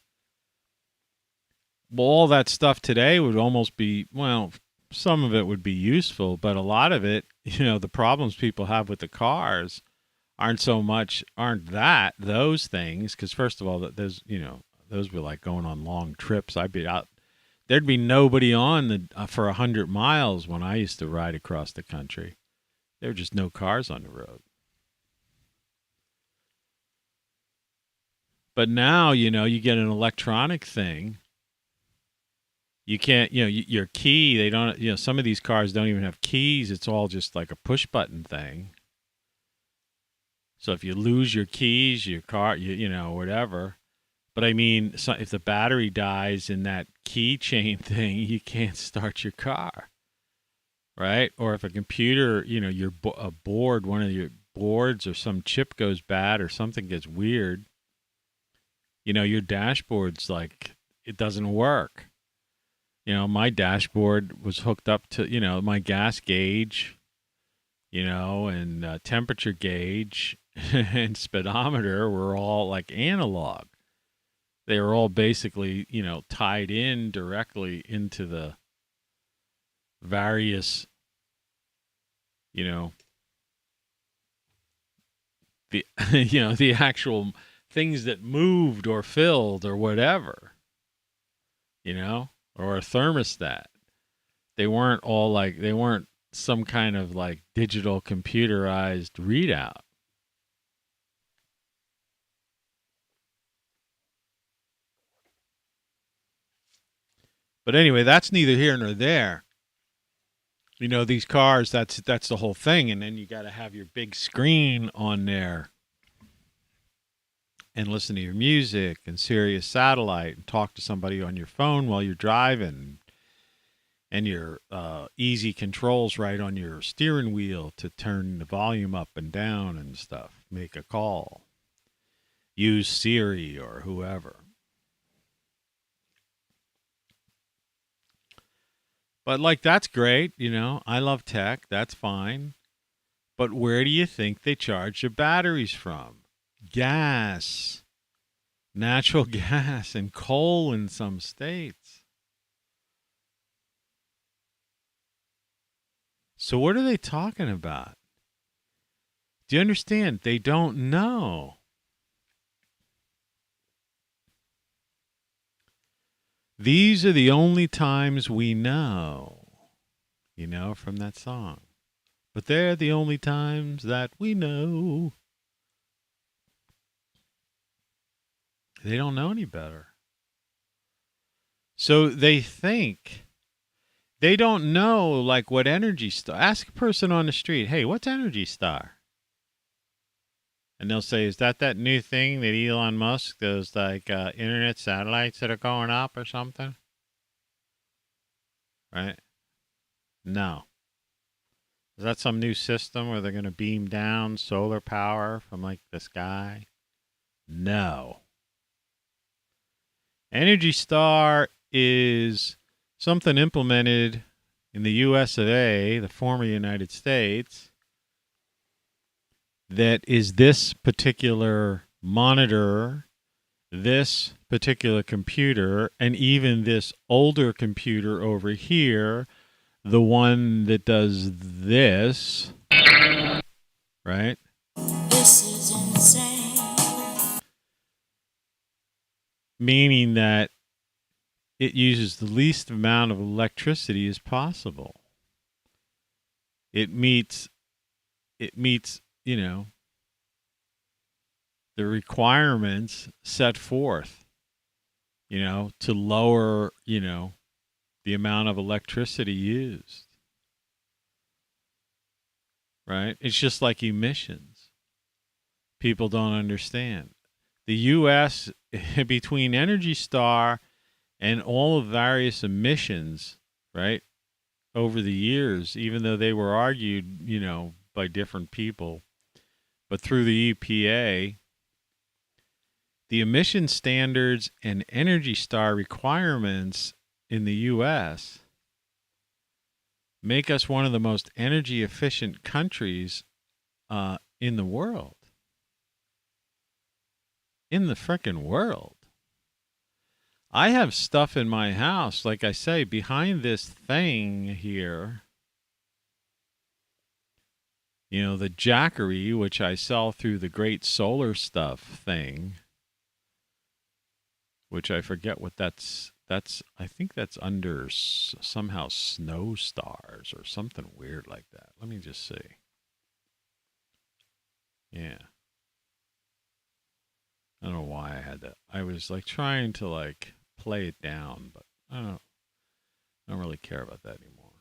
Well, all that stuff today would almost be, well, some of it would be useful, but a lot of it, you know, the problems people have with the cars aren't those things. Because first of all, those, you know, those were like going on long trips. I'd be out. There'd be nobody on for 100 miles when I used to ride across the country. There were just no cars on the road. But now, you know, you get an electronic thing. You can't, you know, your key, they don't, you know, some of these cars don't even have keys. It's all just like a push button thing. So if you lose your keys, your car, you know, whatever. But I mean, so if the battery dies in that keychain thing, you can't start your car, right? Or if a computer, you know, a board, one of your boards or some chip goes bad or something gets weird, you know, your dashboard's like, it doesn't work. You know, my dashboard was hooked up to, you know, my gas gauge, you know, and temperature gauge and speedometer were all like analog. They were all basically, you know, tied in directly into the various, you know, the you know, the actual things that moved or filled or whatever, you know, or a thermostat. They weren't all like, they weren't some kind of like digital computerized readout. But anyway, that's neither here nor there. You know, these cars, that's the whole thing. And then you got to have your big screen on there and listen to your music and Sirius satellite and talk to somebody on your phone while you're driving. And your easy controls right on your steering wheel to turn the volume up and down and stuff. Make a call. Use Siri or whoever. But, like, that's great, you know. I love tech. That's fine. But where do you think they charge the batteries from? Gas. Natural gas and coal in some states. So what are they talking about? Do you understand? They don't know. These are the only times we know, you know, from that song. But they're the only times that we know. They don't know any better. So they think. They don't know, like, what Energy Star. Ask a person on the street, hey, what's Energy Star? And they'll say, is that new thing that Elon Musk, those, like, internet satellites that are going up or something? Right? No. Is that some new system where they're going to beam down solar power from, like, the sky? No. Energy Star is something implemented in the US of A, the former United States, that is this particular monitor, this particular computer, and even this older computer over here, the one that does this, right? This is insane. Meaning that it uses the least amount of electricity as possible. It meets, you know, the requirements set forth, you know, to lower, you know, the amount of electricity used. Right? It's just like emissions. People don't understand. The U.S., between Energy Star and all of various emissions, right, over the years, even though they were argued, by different people. But through the EPA, the emission standards and Energy Star requirements in the U.S. make us one of the most energy efficient countries in the world. In the frickin' world. I have stuff in my house, like I say, behind this thing here. The Jackery, which I sell through the Great Solar Stuff thing, which I forget what that's. I think that's under somehow Snow Stars or something weird like that. Let me just see. Yeah. I don't know why I had that. I was trying to play it down, but I don't really care about that anymore.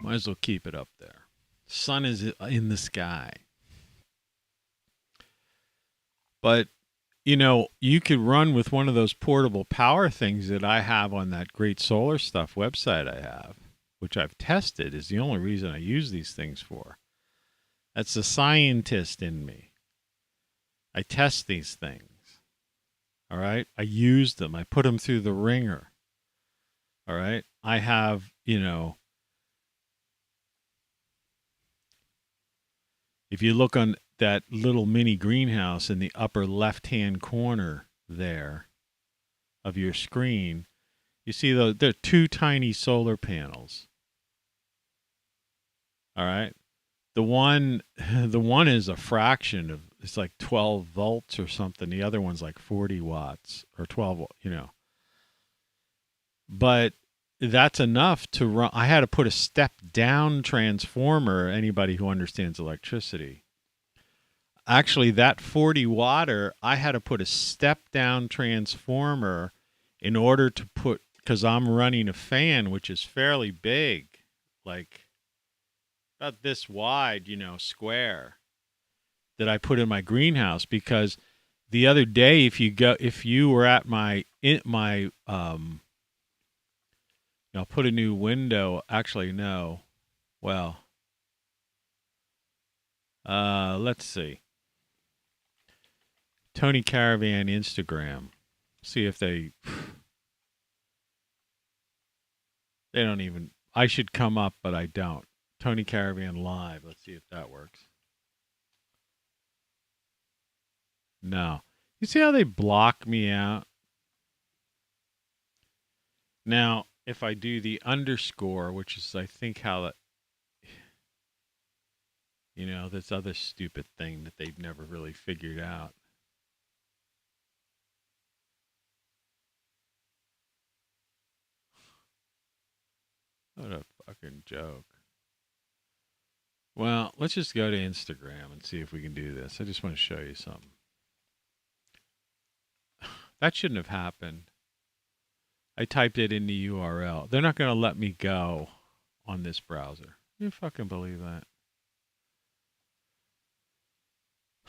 Might as well keep it up there. Sun is in the sky. But, you could run with one of those portable power things that I have on that Great Solar Stuff website I have, which I've tested, is the only reason I use these things for. That's the scientist in me. I test these things. All right? I use them. I put them through the ringer. All right? I have, if you look on that little mini greenhouse in the upper left-hand corner there of your screen, you see there are two tiny solar panels. All right? The one is a fraction of, it's like 12 volts or something. The other one's like 40 watts or 12, But that's enough to run. I had to put a step-down transformer, anybody who understands electricity. Actually, that 40-watter, I had to put a step-down transformer in order to put, because I'm running a fan, which is fairly big, about this wide, square, that I put in my greenhouse. Because the other day, if you were at I'll put a new window. Actually, no. Well, let's see. Tony Caravan Instagram. See if they don't even. I should come up, but I don't. Tony Caravan Live. Let's see if that works. No. You see how they block me out? Now, if I do the underscore, which is, I think, how that, this other stupid thing that they've never really figured out. What a fucking joke. Well, let's just go to Instagram and see if we can do this. I just want to show you something. That shouldn't have happened. I typed it in the URL. They're not going to let me go on this browser. You fucking believe that?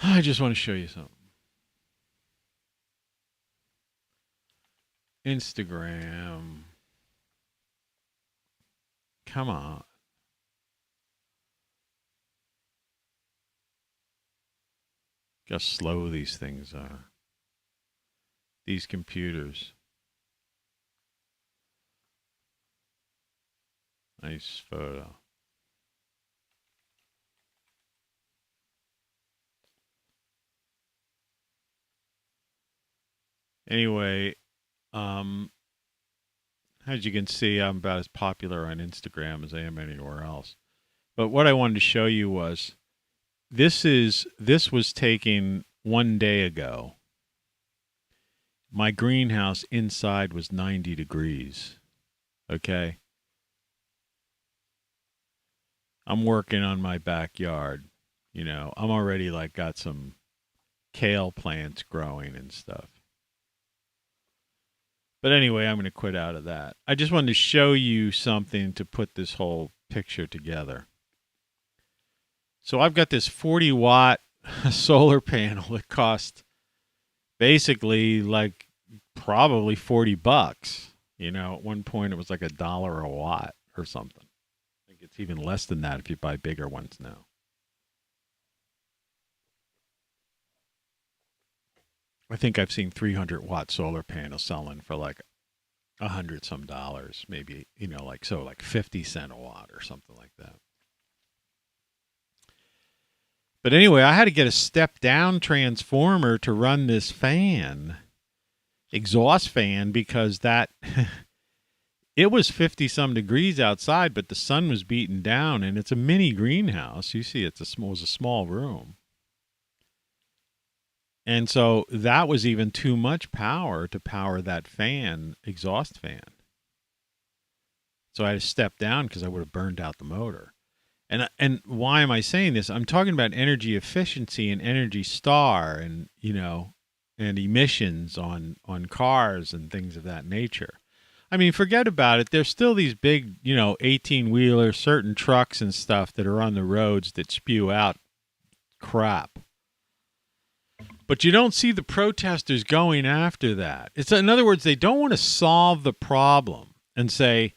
I just want to show you something. Instagram. Come on. Just slow these things are. These computers. Nice photo. Anyway, as you can see, I'm about as popular on Instagram as I am anywhere else. But what I wanted to show you was this was taken 1 day ago. My greenhouse inside was 90 degrees. Okay? I'm working on my backyard. I'm already got some kale plants growing and stuff. But anyway, I'm going to quit out of that. I just wanted to show you something to put this whole picture together. So I've got this 40-watt solar panel that cost basically probably $40. You know, at one point it was like $1 a watt or something. I think it's even less than that if you buy bigger ones now. I think I've seen 300-watt solar panels selling for like $100 some, maybe, you know, like 50 cents a watt or something like that. But anyway, I had to get a step down transformer to run this fan, exhaust fan, because that it was 50 some degrees outside, but the sun was beating down, and it's a mini greenhouse. You see, it was a small room. And so that was even too much power to power that fan, exhaust fan. So I had to step down because I would have burned out the motor. And why am I saying this? I'm talking about energy efficiency and Energy Star and, you know, and emissions on cars and things of that nature. I mean, forget about it. There's still these big, you know, 18-wheelers, certain trucks and stuff that are on the roads that spew out crap. But you don't see the protesters going after that. In other words, they don't want to solve the problem and say,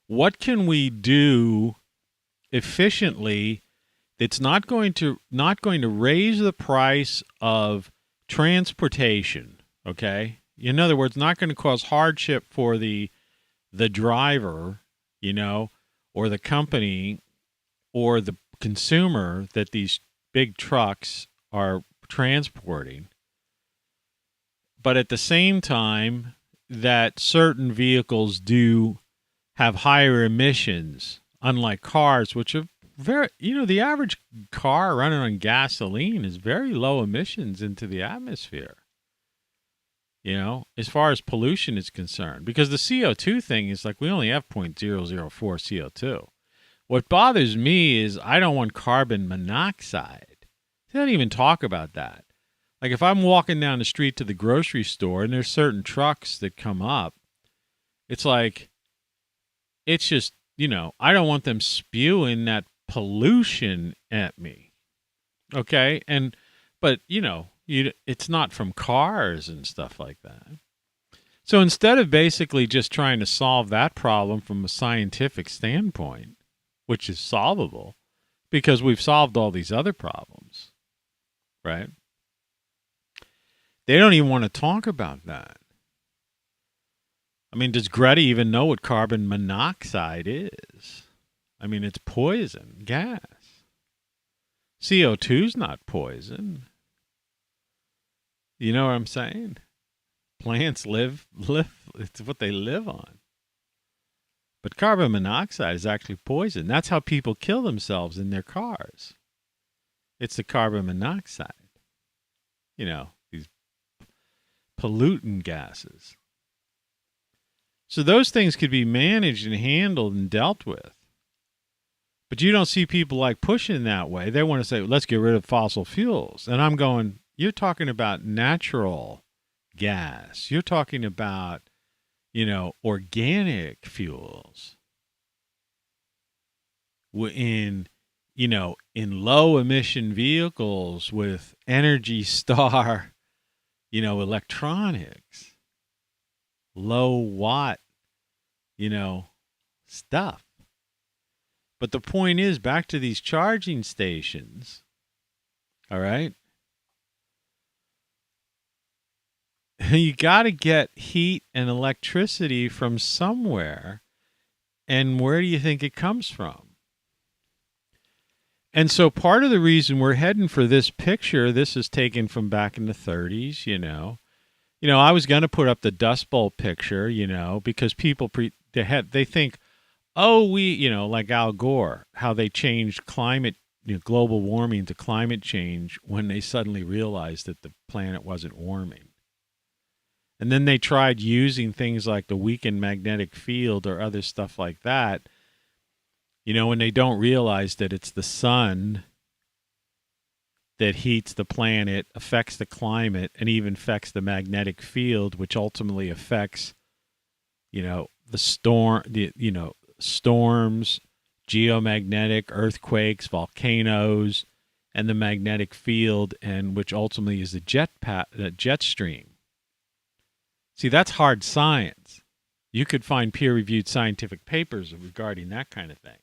what can we do efficiently that's not going to raise the price of transportation, okay? In other words, not going to cause hardship for the driver, you know, or the company or the consumer that these big trucks are transporting, but at the same time that certain vehicles do have higher emissions, unlike cars, which are very, you know, the average car running on gasoline is very low emissions into the atmosphere, you know, as far as pollution is concerned, because the CO2 thing is like we only have 0.004 CO2. What bothers me is I don't want carbon monoxide. They don't even talk about that. Like if I'm walking down the street to the grocery store and there's certain trucks that come up, it's like, it's just, you know, I don't want them spewing that pollution at me. Okay? But, you know, it's not from cars and stuff like that. So instead of basically just trying to solve that problem from a scientific standpoint, which is solvable because we've solved all these other problems, right? They don't even want to talk about that. I mean, does Greta even know what carbon monoxide is? I mean, it's poison gas. CO2's not poison. You know what I'm saying? Plants live, it's what they live on. But carbon monoxide is actually poison. That's how people kill themselves in their cars. It's the carbon monoxide. You know, these pollutant gases. So those things could be managed and handled and dealt with. But you don't see people like pushing that way. They want to say, let's get rid of fossil fuels. And I'm going, you're talking about natural gas. You're talking about, you know, organic fuels. In low emission vehicles with Energy Star, you know, electronics, low watt, you know, stuff. But the point is, back to these charging stations, all right? You got to get heat and electricity from somewhere. And where do you think it comes from? And so part of the reason we're heading for this picture, this is taken from back in the 30s, you know. You know, I was going to put up the Dust Bowl picture, you know, because people, they think, oh, you know, like Al Gore, how they changed climate, you know, global warming to climate change when they suddenly realized that the planet wasn't warming. And then they tried using things like the weakened magnetic field or other stuff like that, you know, when they don't realize that it's the sun that heats the planet, affects the climate, and even affects the magnetic field, which ultimately affects, you know, storms, geomagnetic, earthquakes, volcanoes, and the magnetic field, and which ultimately is the jet stream. See, that's hard science. You could find peer-reviewed scientific papers regarding that kind of thing.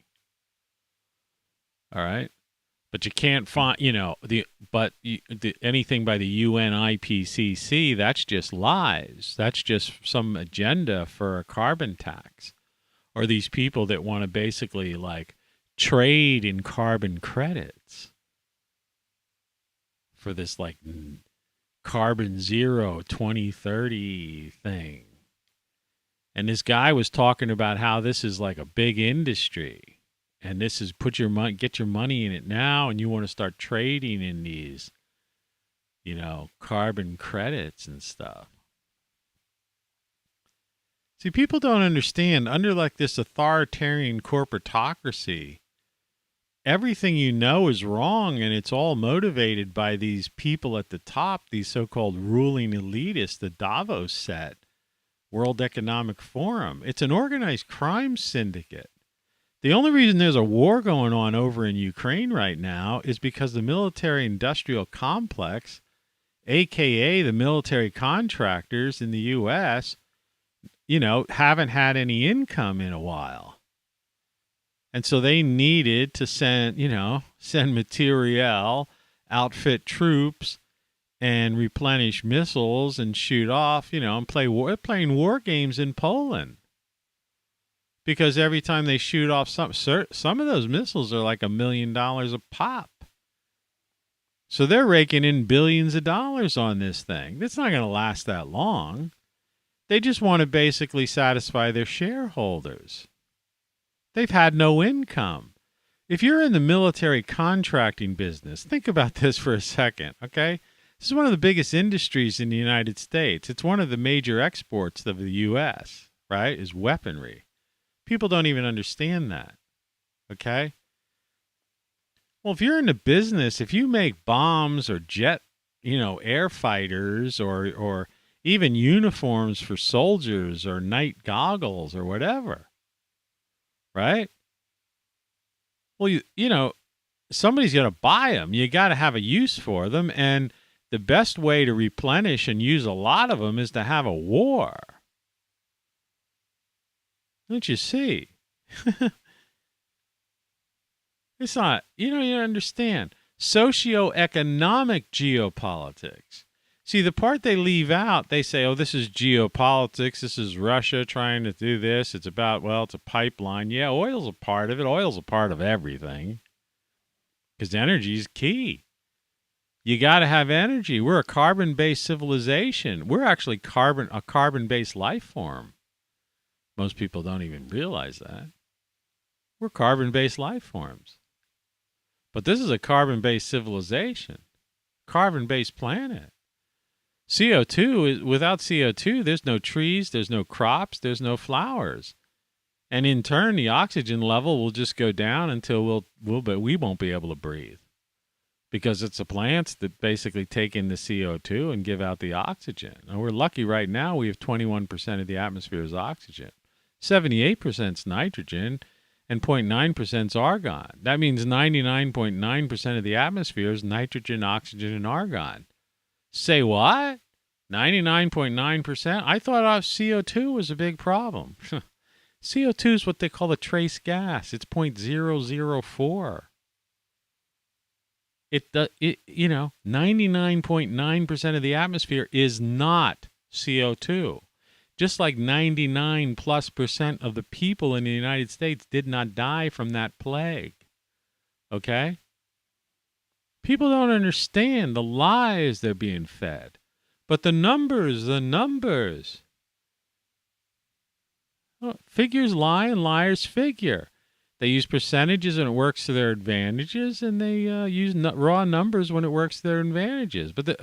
All right? But you can't find, anything by the UN IPCC, that's just lies. That's just some agenda for a carbon tax. Or these people that want to basically, like, trade in carbon credits for this, like, carbon zero 2030 thing. And this guy was talking about how this is like a big industry. And this is get your money in it now, and you want to start trading in these, carbon credits and stuff. See, people don't understand. Under like this authoritarian corporatocracy, everything is wrong, and it's all motivated by these people at the top, these so-called ruling elitists, the Davos set, World Economic Forum. It's an organized crime syndicate. The only reason there's a war going on over in Ukraine right now is because the military-industrial complex, a.k.a. the military contractors in the U.S., haven't had any income in a while. And so they needed to send materiel, outfit troops, and replenish missiles and shoot off, and playing war games in Poland. Because every time they shoot off some of those missiles are like $1 million a pop. So they're raking in billions of dollars on this thing. It's not going to last that long. They just want to basically satisfy their shareholders. They've had no income. If you're in the military contracting business, think about this for a second, okay? This is one of the biggest industries in the United States. It's one of the major exports of the U.S., right, is weaponry. People don't even understand that, okay? Well, if you're in the business, if you make bombs or jet, air fighters or even uniforms for soldiers or night goggles or whatever, right? Well, somebody's going to buy them. You got to have a use for them, and the best way to replenish and use a lot of them is to have a war. Don't you see? It's not, you understand. Socioeconomic geopolitics. See, the part they leave out, they say, oh, this is geopolitics. This is Russia trying to do this. It's about, it's a pipeline. Yeah, oil's a part of it. Oil's a part of everything. Because energy is key. You got to have energy. We're a carbon-based civilization. We're actually a carbon-based life form. Most people don't even realize that. We're carbon-based life forms. But this is a carbon-based civilization, carbon-based planet. Without CO2, there's no trees, there's no crops, there's no flowers. And in turn, the oxygen level will just go down until we won't be able to breathe. Because it's the plants that basically take in the CO2 and give out the oxygen. And we're lucky right now we have 21% of the atmosphere is oxygen. 78% is nitrogen, and 0.9% is argon. That means 99.9% of the atmosphere is nitrogen, oxygen, and argon. Say what? 99.9%? I thought CO2 was a big problem. CO2 is what they call a trace gas. It's 0.004. 99.9% of the atmosphere is not CO2. Just like 99+% of the people in the United States did not die from that plague. Okay? People don't understand the lies they're being fed. But the numbers. Well, figures lie and liars figure. They use percentages and it works to their advantages, and they use raw numbers when it works to their advantages. But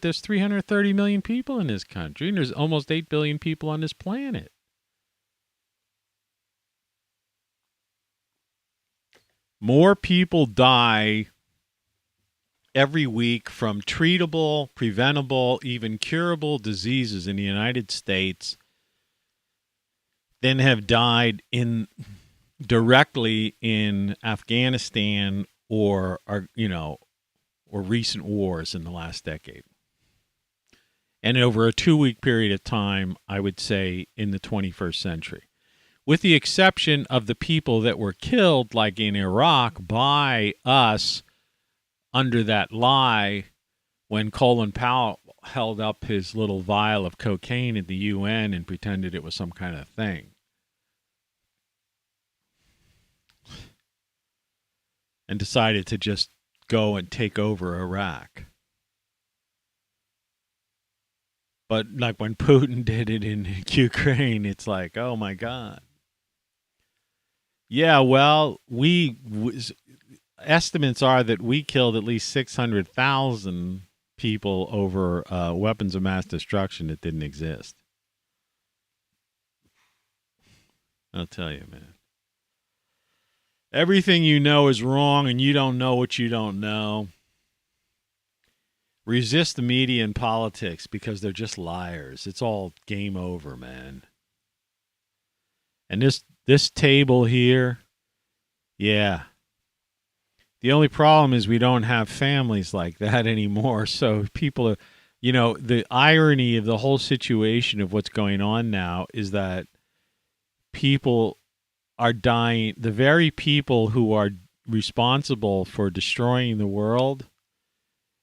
there's 330 million people in this country, and there's almost 8 billion people on this planet. More people die every week from treatable, preventable, even curable diseases in the United States than have died directly in Afghanistan or recent wars in the last decade. And over a 2-week period of time, I would say in the 21st century. With the exception of the people that were killed, like in Iraq, by us under that lie when Colin Powell held up his little vial of cocaine at the UN and pretended it was some kind of thing. And decided to just go and take over Iraq. But like when Putin did it in Ukraine, it's like, oh my God. Yeah, well, estimates are that we killed at least 600,000 people over weapons of mass destruction that didn't exist. I'll tell you, man. Everything you know is wrong, and you don't know what you don't know. Resist the media and politics because they're just liars. It's all game over, man. And this table here, yeah. The only problem is we don't have families like that anymore. So people are, the irony of the whole situation of what's going on now is that people are dying. The very people who are responsible for destroying the world,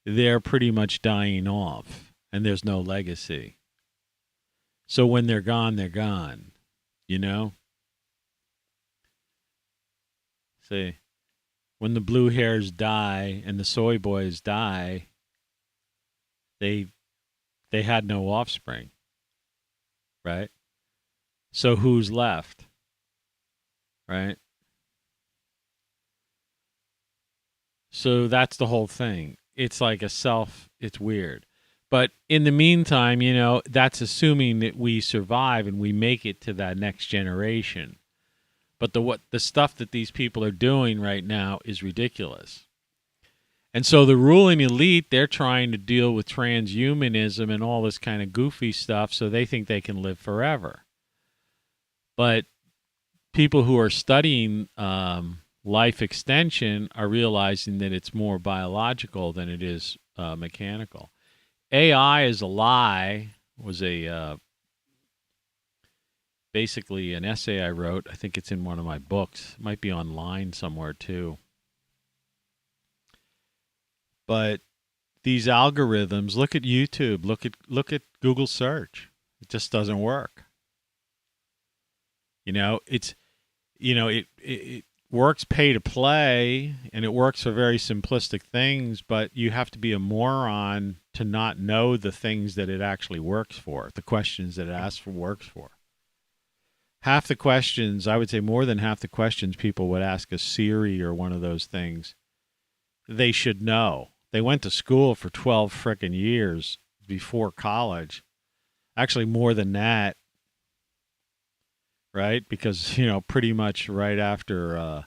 they're pretty much dying off, and there's no legacy. So when they're gone, they're gone, See, when the blue hairs die and the soy boys die, they had no offspring, right? So who's left, right? So that's the whole thing. It's like it's weird. But in the meantime, that's assuming that we survive and we make it to that next generation. But the stuff that these people are doing right now is ridiculous. And so the ruling elite, they're trying to deal with transhumanism and all this kind of goofy stuff, so they think they can live forever. But people who are studying life extension are realizing that it's more biological than it is mechanical. AI is a lie was basically an essay I wrote. I think it's in one of my books. It might be online somewhere too. But these algorithms, look at YouTube, look at Google search. It just doesn't work. It works pay to play, and it works for very simplistic things, but you have to be a moron to not know the things that it actually works for, the questions that it asks for works for. Half the questions, I would say more than half the questions people would ask a Siri or one of those things, they should know. They went to school for 12 frickin' years before college. Actually, more than that. Right? Because, pretty much right after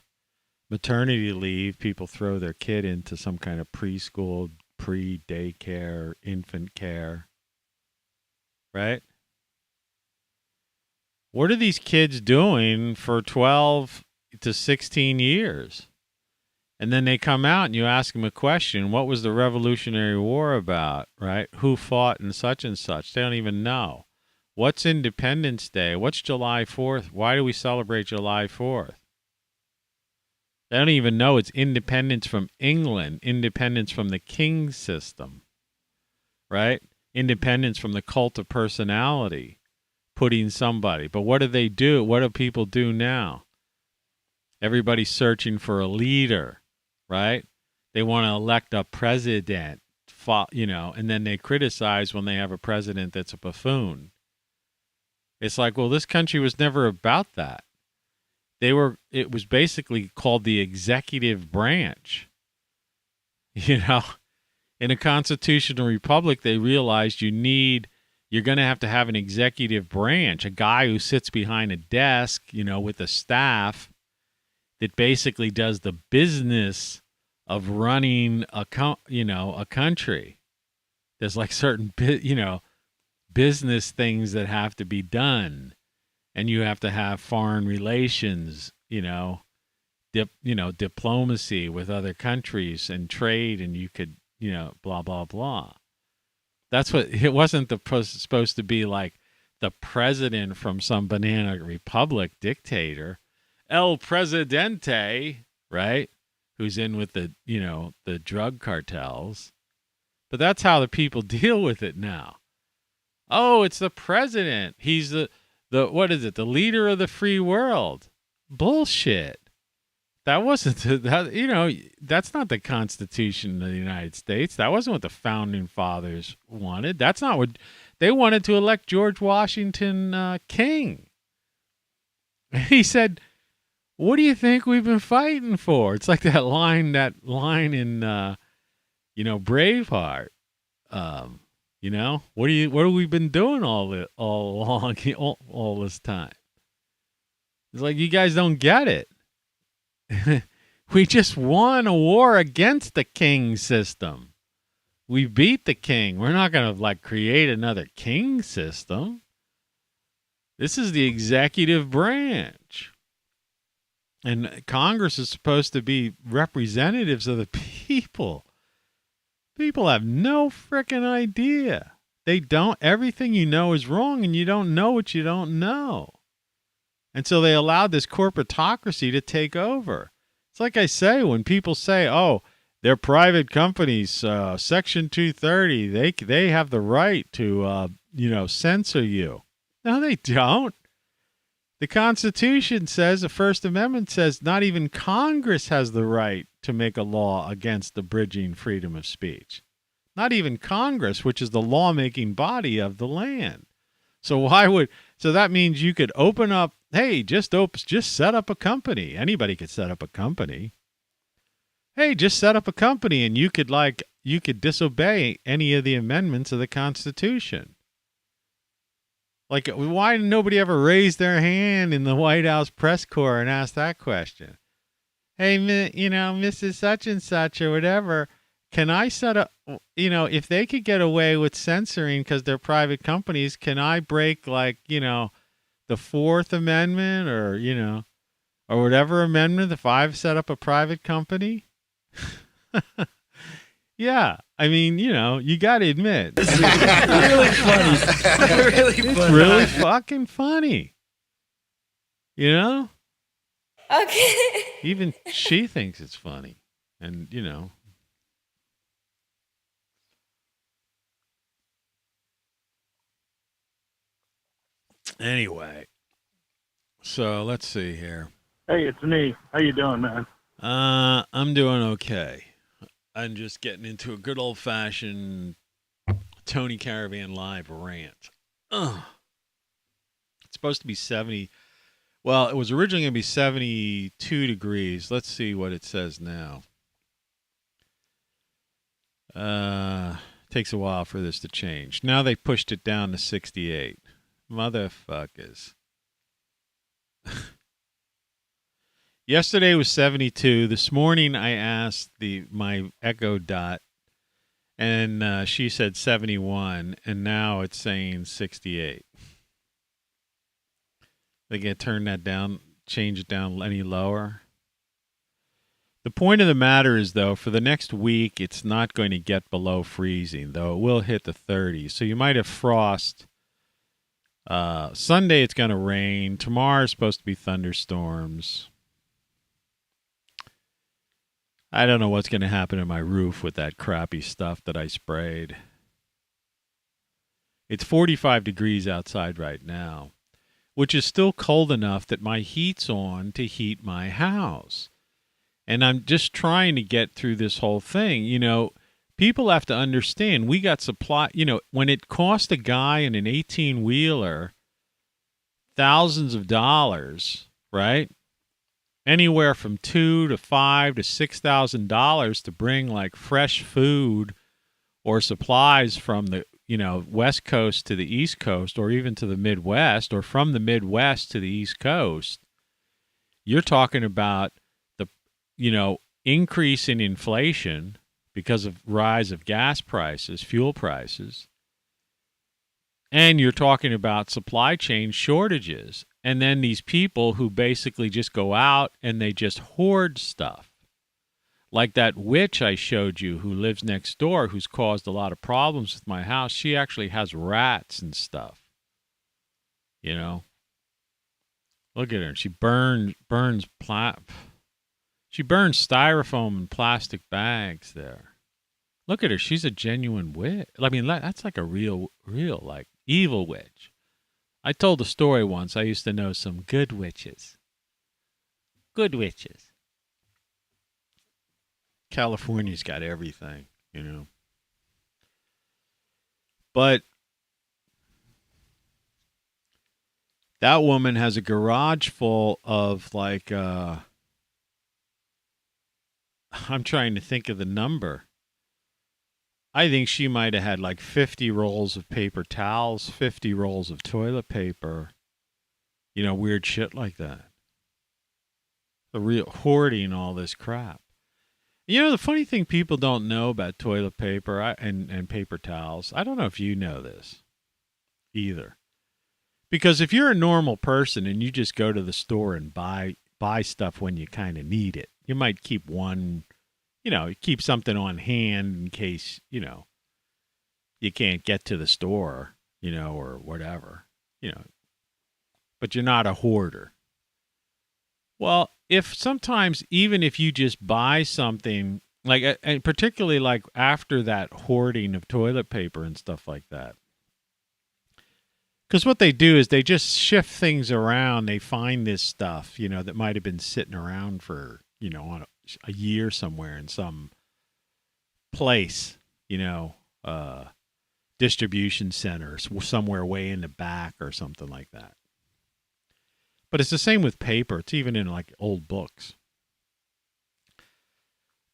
maternity leave, people throw their kid into some kind of preschool, pre-daycare, infant care. Right? What are these kids doing for 12 to 16 years? And then they come out and you ask them a question. What was the Revolutionary War about? Right? Who fought and such? They don't even know. What's Independence Day? What's July 4th? Why do we celebrate July 4th? They don't even know it's independence from England, independence from the king system, right? Independence from the cult of personality, putting somebody. But what do they do? What do people do now? Everybody's searching for a leader, right? They want to elect a president, and then they criticize when they have a president that's a buffoon. It's like, well, this country was never about that. It was basically called the executive branch. In a constitutional republic, they realized you're going to have an executive branch, a guy who sits behind a desk, with a staff that basically does the business of running a country. There's like certain, business things that have to be done, and you have to have foreign relations, diplomacy with other countries and trade, and you could, blah, blah, blah. That's what it wasn't supposed to be like the president from some banana republic dictator, El Presidente, right? Who's in with the drug cartels. But that's how the people deal with it now. Oh, it's the president. He's the what is it? The leader of the free world. Bullshit. That wasn't that's not the Constitution of the United States. That wasn't what the founding fathers wanted. That's not what they wanted, to elect George Washington king. He said, "What do you think we've been fighting for?" It's like that line in Braveheart. What have we been doing all along all this time? It's like, you guys don't get it. We just won a war against the king system. We beat the king. We're not going to create another king system. This is the executive branch. And Congress is supposed to be representatives of the people. People have no frickin' idea. They don't. Everything you know is wrong, and you don't know what you don't know. And so they allowed this corporatocracy to take over. It's like I say, when people say, oh, they're private companies, Section 230, they have the right to, censor you. No, they don't. The Constitution says, the First Amendment says, not even Congress has the right to make a law against abridging freedom of speech. Not even Congress, which is the lawmaking body of the land. So that means you could open up, hey, just set up a company. Anybody could set up a company. Hey, just set up a company, and you could disobey any of the amendments of the Constitution. Like, why did nobody ever raise their hand in the White House press corps and ask that question? Hey, Mrs. Such and Such or whatever, can I set up, if they could get away with censoring because they're private companies, can I break the Fourth Amendment or whatever amendment if I've set up a private company? Yeah. I mean, you got to admit. It's really funny. It's really fucking funny. Okay. Even she thinks it's funny. And, Anyway. So, let's see here. Hey, it's me. How you doing, man? I'm doing okay. I'm just getting into a good old-fashioned Tony Caravan Live rant. It's supposed to be 70. Well, it was originally going to be 72 degrees. Let's see what it says now. Takes a while for this to change. Now they pushed it down to 68. Motherfuckers. Yesterday was 72. This morning I asked my Echo Dot, and she said 71, and now it's saying 68. They can turn that down, change it down any lower. The point of the matter is, though, for the next week, it's not going to get below freezing, though it will hit the 30s. So you might have frost. Sunday it's going to rain. Tomorrow is supposed to be thunderstorms. I don't know what's going to happen to my roof with that crappy stuff that I sprayed. It's 45 degrees outside right now, which is still cold enough that my heat's on to heat my house. And I'm just trying to get through this whole thing. People have to understand, we got supply, when it cost a guy in an 18-wheeler thousands of dollars, right? Anywhere from $2,000 to $5,000 to $6,000 to bring fresh food or supplies from the West Coast to the East Coast, or even to the Midwest, or from the Midwest to the East Coast. You're talking about the increase in inflation because of rise of gas prices, fuel prices, and you're talking about supply chain shortages. And then these people who basically just go out and they just hoard stuff. Like that witch I showed you who lives next door, who's caused a lot of problems with my house. She actually has rats and stuff. You know? Look at her. She burns styrofoam and plastic bags there. Look at her. She's a genuine witch. I mean, that's like a real, like, evil witch. I told a story once. I used to know some good witches. Good witches. California's got everything, you know. But that woman has a garage full of, like, I'm trying to think of the number. I think she might have had like 50 rolls of paper towels, 50 rolls of toilet paper, you know, weird shit like that. The real hoarding all this crap. You know, the funny thing people don't know about toilet paper and paper towels, I don't know if you know this either. Because if you're a normal person and you just go to the store and buy stuff when you kind of need it, you might keep one, you know, keep something on hand in case, you know, you can't get to the store, you know, or whatever, you know. But you're not a hoarder. Well, if sometimes, even if you just buy something, like, and particularly like after that hoarding of toilet paper and stuff like that, because what they do is they just shift things around. They find this stuff, you know, that might have been sitting around for, you know, on a year somewhere in some place, you know, distribution center, somewhere way in the back or something like that. But it's the same with paper. It's even in like old books.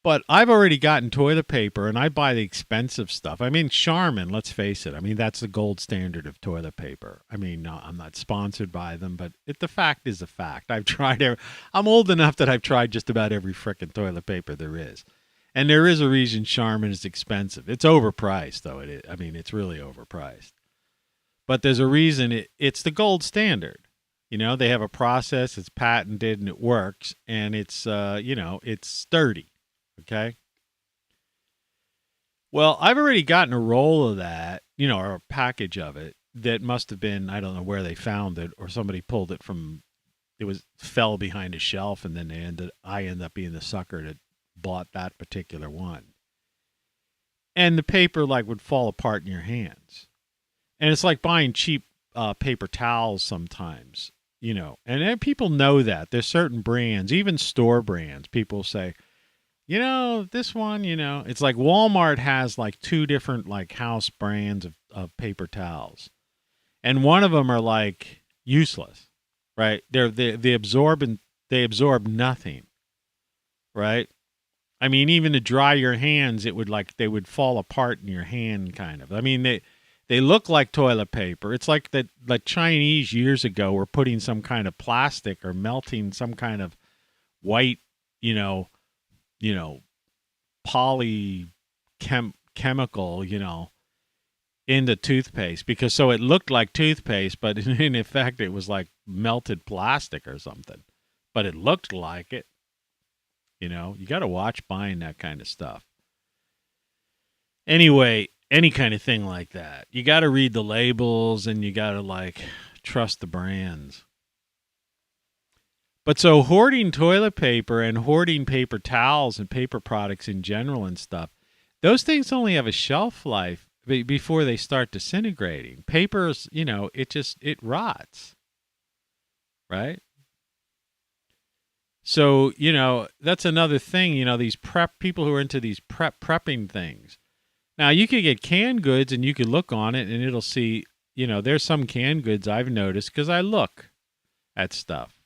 But I've already gotten toilet paper and I buy the expensive stuff. I mean, Charmin, let's face it. I mean, that's the gold standard of toilet paper. I mean, no, I'm not sponsored by them, but the fact is a fact. I've tried I'm old enough that I've tried just about every frickin' toilet paper there is. And there is a reason Charmin is expensive. It's overpriced, though. I mean, it's really overpriced. But there's a reason it's the gold standard. You know, they have a process, it's patented, and it works, and it's, you know, it's sturdy, okay? Well, I've already gotten a roll of that, you know, or a package of it that must have been, I don't know where they found it, or somebody pulled it from, fell behind a shelf, and then I ended up being the sucker that bought that particular one. And the paper, like, would fall apart in your hands. And it's like buying cheap paper towels sometimes. You know, and people know that. There's certain brands, even store brands, people say, you know, this one, you know, it's like Walmart has like 2 different like house brands of paper towels. And one of them are like useless, right? They absorb nothing, right? I mean, even to dry your hands, they would fall apart in your hand kind of. I mean, they look like toilet paper. It's like the Chinese years ago were putting some kind of plastic or melting some kind of white, you know, chemical, you know, into toothpaste because so it looked like toothpaste, but in effect it was like melted plastic or something. But it looked like it. You know, you got to watch buying that kind of stuff. Anyway, any kind of thing like that. You got to read the labels and you got to like trust the brands. But so hoarding toilet paper and hoarding paper towels and paper products in general and stuff, those things only have a shelf life before they start disintegrating. Papers, you know, it rots. Right? So, you know, that's another thing, you know, these people who are into these prepping things. Now, you could get canned goods and you could look on it and it'll see, you know, there's some canned goods I've noticed because I look at stuff.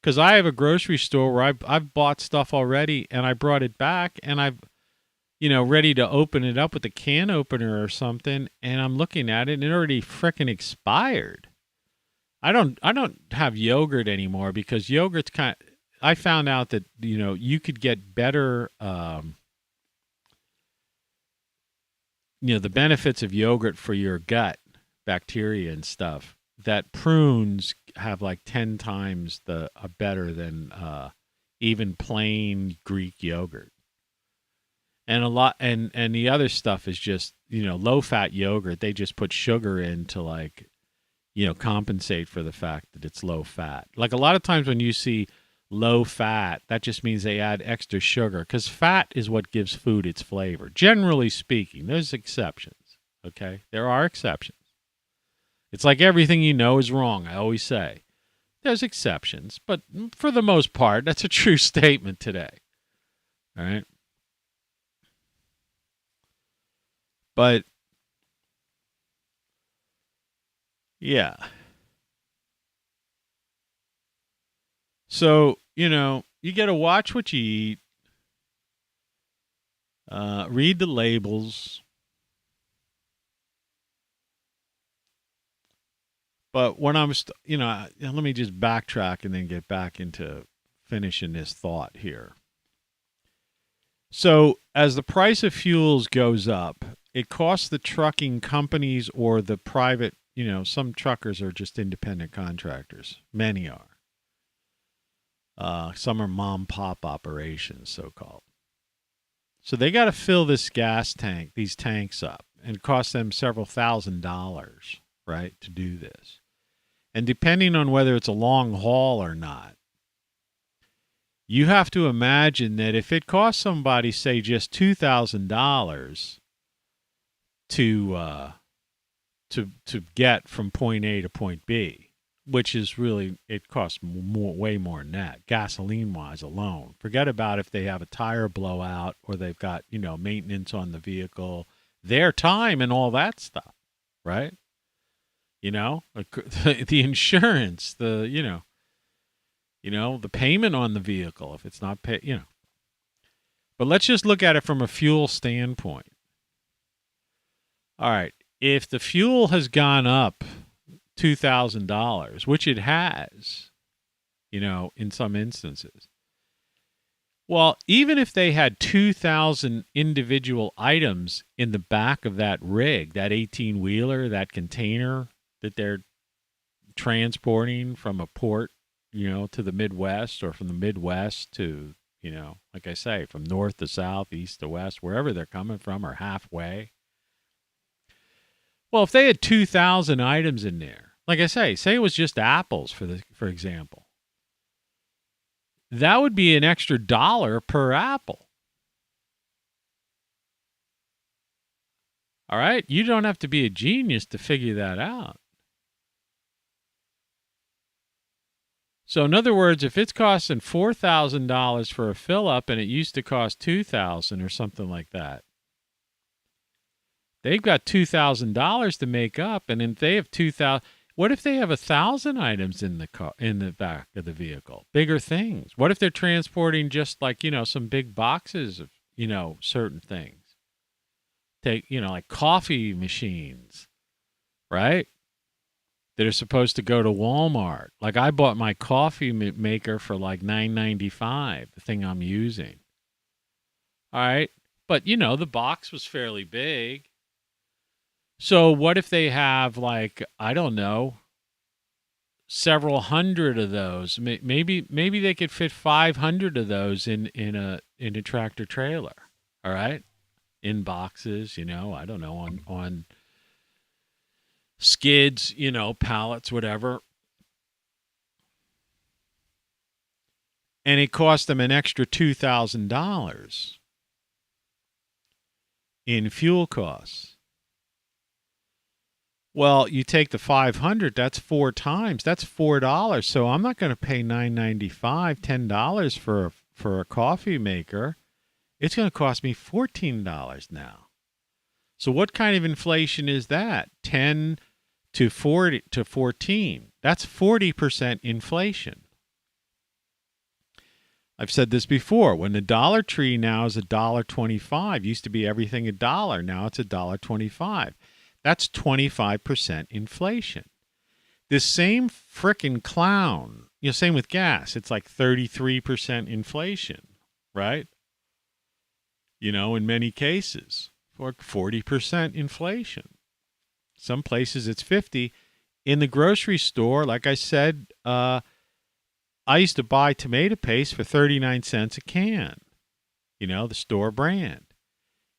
Because I have a grocery store where I've bought stuff already and I brought it back and I've, you know, ready to open it up with a can opener or something and I'm looking at it and it already frickin' expired. I don't have yogurt anymore because yogurt's I found out that, you know, you could get better, you know, the benefits of yogurt for your gut bacteria and stuff, that prunes have like 10 times better than even plain Greek yogurt. And and the other stuff is just, low fat yogurt. They just put sugar in to like, compensate for the fact that it's low fat. Like a lot of times when you see low fat, that just means they add extra sugar because fat is what gives food its flavor. Generally speaking, there's exceptions. Okay. There are exceptions. It's like everything is wrong. I always say there's exceptions, but for the most part, that's a true statement today. All right. But yeah. So, you got to watch what you eat, read the labels. But when I'm, let me just backtrack and then get back into finishing this thought here. So as the price of fuels goes up, it costs the trucking companies or the private, some truckers are just independent contractors. Many are. Some are mom-pop operations, so-called. So they got to fill these tanks up, and it costs them several $1,000s, right, to do this. And depending on whether it's a long haul or not, you have to imagine that if it costs somebody, say, just $2,000 to get from point A to point B, which is really, it costs way more than that, gasoline-wise alone. Forget about if they have a tire blowout or they've got, maintenance on the vehicle, their time and all that stuff, right? The insurance, the payment on the vehicle if it's not paid, But let's just look at it from a fuel standpoint. All right, if the fuel has gone up $2,000, which it has, in some instances. Well, even if they had 2,000 individual items in the back of that rig, that 18-wheeler, that container that they're transporting from a port, to the Midwest, or from the Midwest to, like I say, from north to south, east to west, wherever they're coming from, or halfway. Well, if they had 2,000 items in there, like I say it was just apples, for example, that would be an extra $1 per apple. All right? You don't have to be a genius to figure that out. So in other words, if it's costing $4,000 for a fill-up and it used to cost $2,000 or something like that, they've got $2,000 to make up, and if they have 2,000, what if they have 1,000 items in the car, in the back of the vehicle? Bigger things. What if they're transporting just like, some big boxes of, certain things? Take, like coffee machines, right? That are supposed to go to Walmart. Like I bought my coffee maker for like $9.95, the thing I'm using. All right. But, the box was fairly big. So what if they have like, I don't know, several hundred of those? Maybe they could fit 500 of those in a tractor trailer. All right. In boxes, I don't know, on skids, pallets, whatever. And it cost them an extra $2,000 in fuel costs. Well, you take the 500, that's 4 times. That's $4. So I'm not going to pay $9.95, $10 for a coffee maker. It's going to cost me $14 now. So what kind of inflation is that? 10 to 40 to 14. That's 40% inflation. I've said this before. When the Dollar Tree now is $1.25, used to be everything $1. Now it's $1.25. That's 25% inflation. This same frickin' clown, same with gas. It's like 33% inflation, right? In many cases, or 40% inflation. Some places it's 50. In the grocery store, like I said, I used to buy tomato paste for 39 cents a can, the store brand.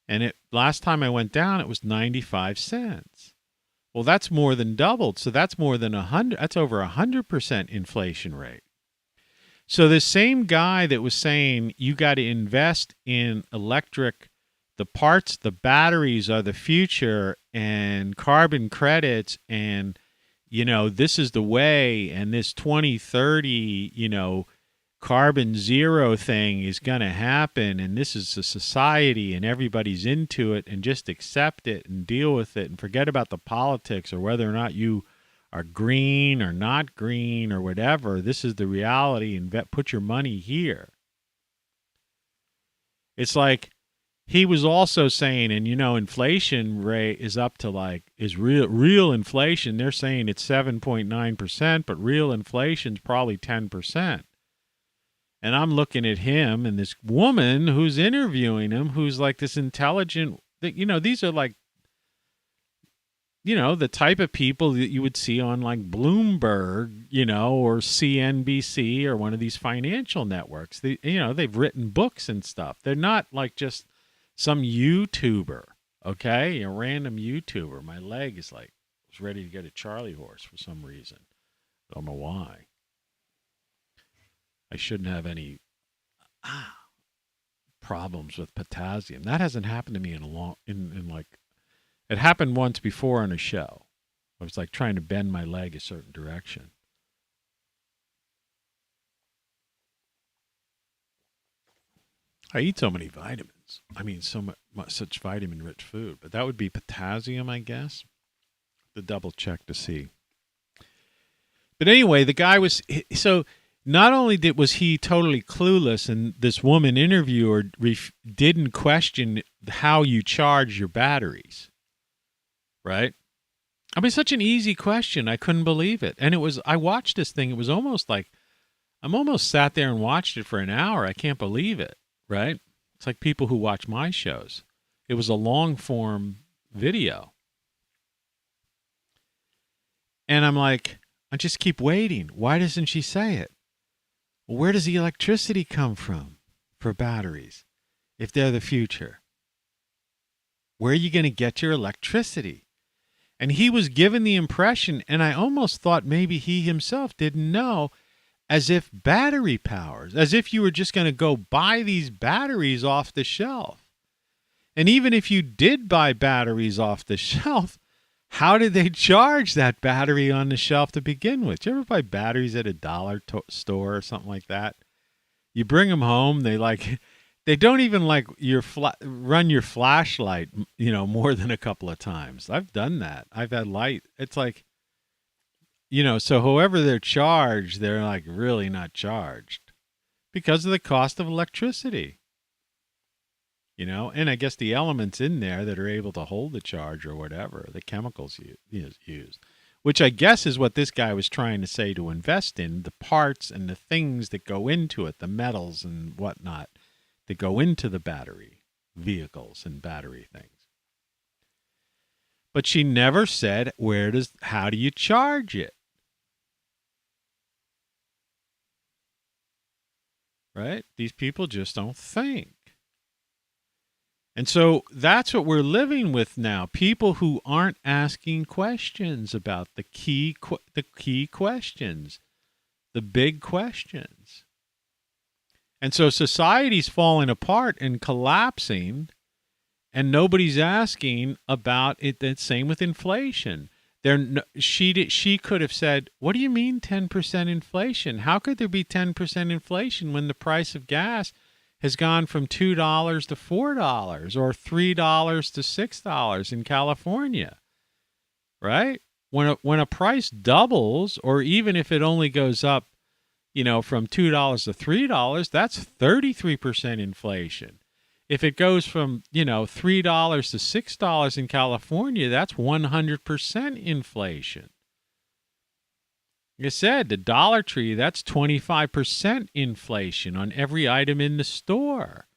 And last time I went down, it was 95 cents. Well, that's more than doubled. So that's more than 100. That's over 100% inflation rate. So this same guy that was saying you got to invest in electric, the parts, the batteries are the future, and carbon credits, and, you know, this is the way, and this 2030, you know, carbon zero thing is going to happen, and this is a society, and everybody's into it, and just accept it and deal with it and forget about the politics or whether or not you are green or not green or whatever. This is the reality, and put your money here. It's like he was also saying, and you know, inflation rate is up to is real inflation. They're saying it's 7.9%, but real inflation's probably 10%. And I'm looking at him and this woman who's interviewing him, who's like this intelligent, you know, these are like, you know, the type of people that you would see on like Bloomberg, you know, or CNBC or one of these financial networks. You know, they've written books and stuff. They're not like just some YouTuber, okay? A random YouTuber. My leg is like, was ready to get a Charlie horse for some reason. I don't know why. I shouldn't have any problems with potassium. That hasn't happened to me it happened once before on a show. I was like trying to bend my leg a certain direction. I eat so many vitamins. I mean, such vitamin-rich food. But that would be potassium, I guess. To double check to see. But anyway, the guy was so. Not only was he totally clueless, and this woman interviewer didn't question how you charge your batteries, right? I mean, such an easy question. I couldn't believe it. And I watched this thing. It was almost like, I'm almost sat there and watched it for an hour. I can't believe it, right? It's like people who watch my shows. It was a long form video. And I'm like, I just keep waiting. Why doesn't she say it? Where does the electricity come from for batteries if they're the future? Where are you going to get your electricity? And he was given the impression, and I almost thought maybe he himself didn't know, as if battery powers, as if you were just going to go buy these batteries off the shelf. And even if you did buy batteries off the shelf, how did they charge that battery on the shelf to begin with? Do you ever buy batteries at a dollar store or something like that? You bring them home, they don't even run your flashlight, you know, more than a couple of times. I've done that. I've had light. It's like, you know, so however they're charged, they're like really not charged because of the cost of electricity. You know, and I guess the elements in there that are able to hold the charge or whatever, the chemicals used, which I guess is what this guy was trying to say to invest in, the parts and the things that go into it, the metals and whatnot that go into the battery vehicles and battery things. But she never said, how do you charge it? Right? These people just don't think. And so that's what we're living with now. People who aren't asking questions about the key questions, the big questions. And so society's falling apart and collapsing, and nobody's asking about it. The same with inflation. She could have said, "What do you mean 10% inflation? How could there be 10% inflation when the price of gas has gone from $2 to $4 or $3 to $6 in California," right? When a price doubles, or even if it only goes up, you know, from $2 to $3, that's 33% inflation. If it goes from, you know, $3 to $6 in California, that's 100% inflation. Like I said, the Dollar Tree, that's 25% inflation on every item in the store.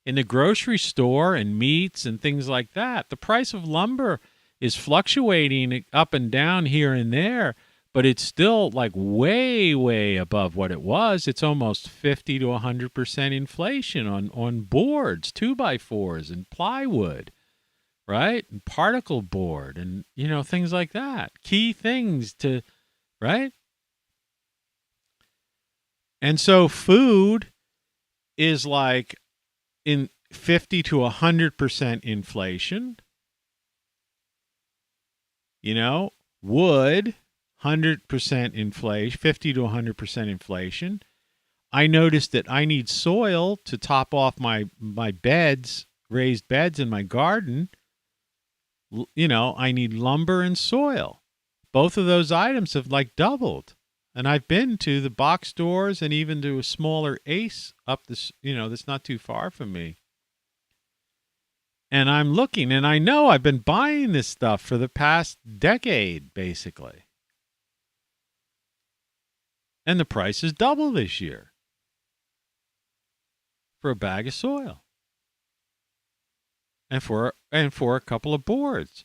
In the grocery store and meats and things like that, the price of lumber is fluctuating up and down here and there, but it's still like way, way above what it was. It's almost 50 to 100% inflation on boards, 2x4s and plywood, right? And particle board and, things like that. Key things to, right? And so food is like in 50 to 100% inflation. Wood, 100% inflation, 50 to 100% inflation. I noticed that I need soil to top off my beds, raised beds in my garden. I need lumber and soil. Both of those items have like doubled. And I've been to the box stores and even to a smaller Ace up this, that's not too far from me. And I'm looking, and I know I've been buying this stuff for the past decade, basically. And the price is double this year for a bag of soil. And for a couple of boards.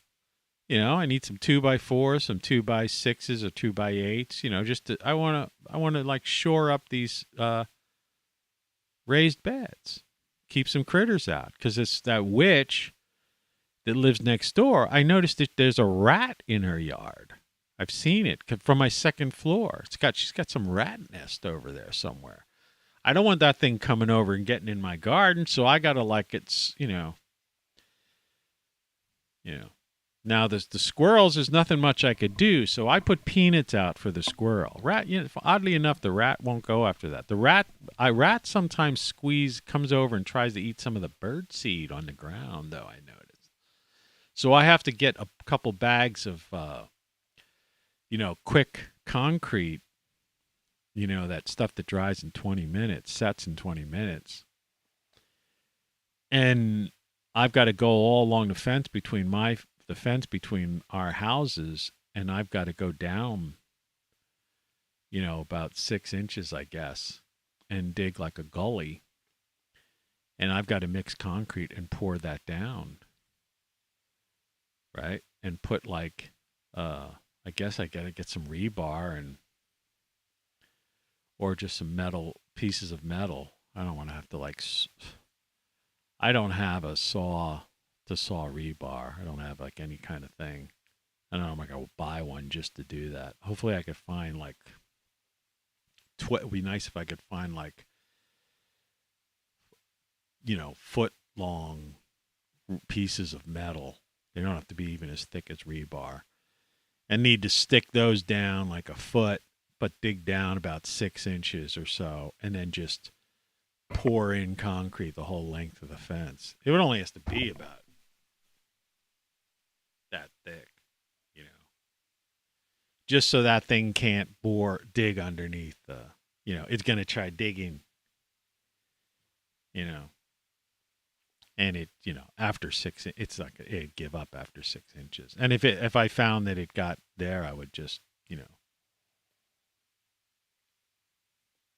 I need some 2x4s, some 2x6s or 2x8s, I want to like shore up these raised beds. Keep some critters out, because it's that witch that lives next door. I noticed that there's a rat in her yard. I've seen it from my second floor. She's got some rat nest over there somewhere. I don't want that thing coming over and getting in my garden, so I gotta Now the squirrels, there's nothing much I could do, so I put peanuts out for the squirrel. Rat, oddly enough, the rat won't go after that. The rat sometimes comes over and tries to eat some of the bird seed on the ground, though, I noticed. So I have to get a couple bags of, quick concrete, that stuff that dries in 20 minutes, sets in 20 minutes. And I've got to go all along the fence between our houses, and I've got to go down, about 6 inches, I guess, and dig like a gully. And I've got to mix concrete and pour that down, right? And put like, I guess I got to get some rebar or just some pieces of metal. I don't want to have to I don't have a saw to saw rebar. I don't have like any kind of thing. I don't know, I'm like, I'll buy one just to do that. Hopefully I could find it'd be nice if I could find foot long pieces of metal. They don't have to be even as thick as rebar. And need to stick those down like a foot, but dig down about 6 inches or so, and then just pour in concrete the whole length of the fence. It would only have to be about that thick, just so that thing can't dig underneath it's going to try digging, and it, after 6, it's like it'd give up after 6 inches. And if I found that it got there, I would just,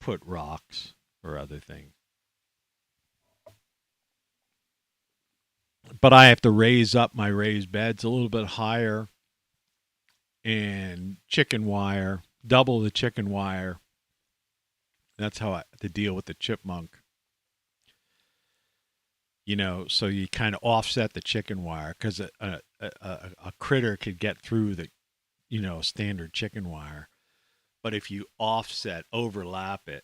put rocks or other things. But I have to raise up my raised beds a little bit higher, and chicken wire, double the chicken wire. That's how to deal with the chipmunk. So you kind of offset the chicken wire, because a critter could get through the, standard chicken wire. But if you overlap it,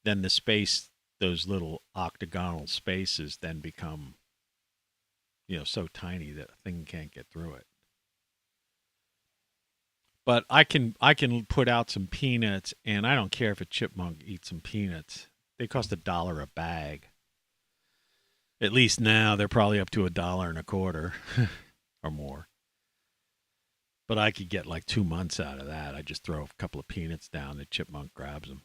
then the space, those little octagonal spaces then become, so tiny that a thing can't get through it. But I can put out some peanuts, and I don't care if a chipmunk eats some peanuts. They cost $1 a bag. At least now they're probably up to $1.25 or more. But I could get 2 months out of that. I just throw a couple of peanuts down, the chipmunk grabs them.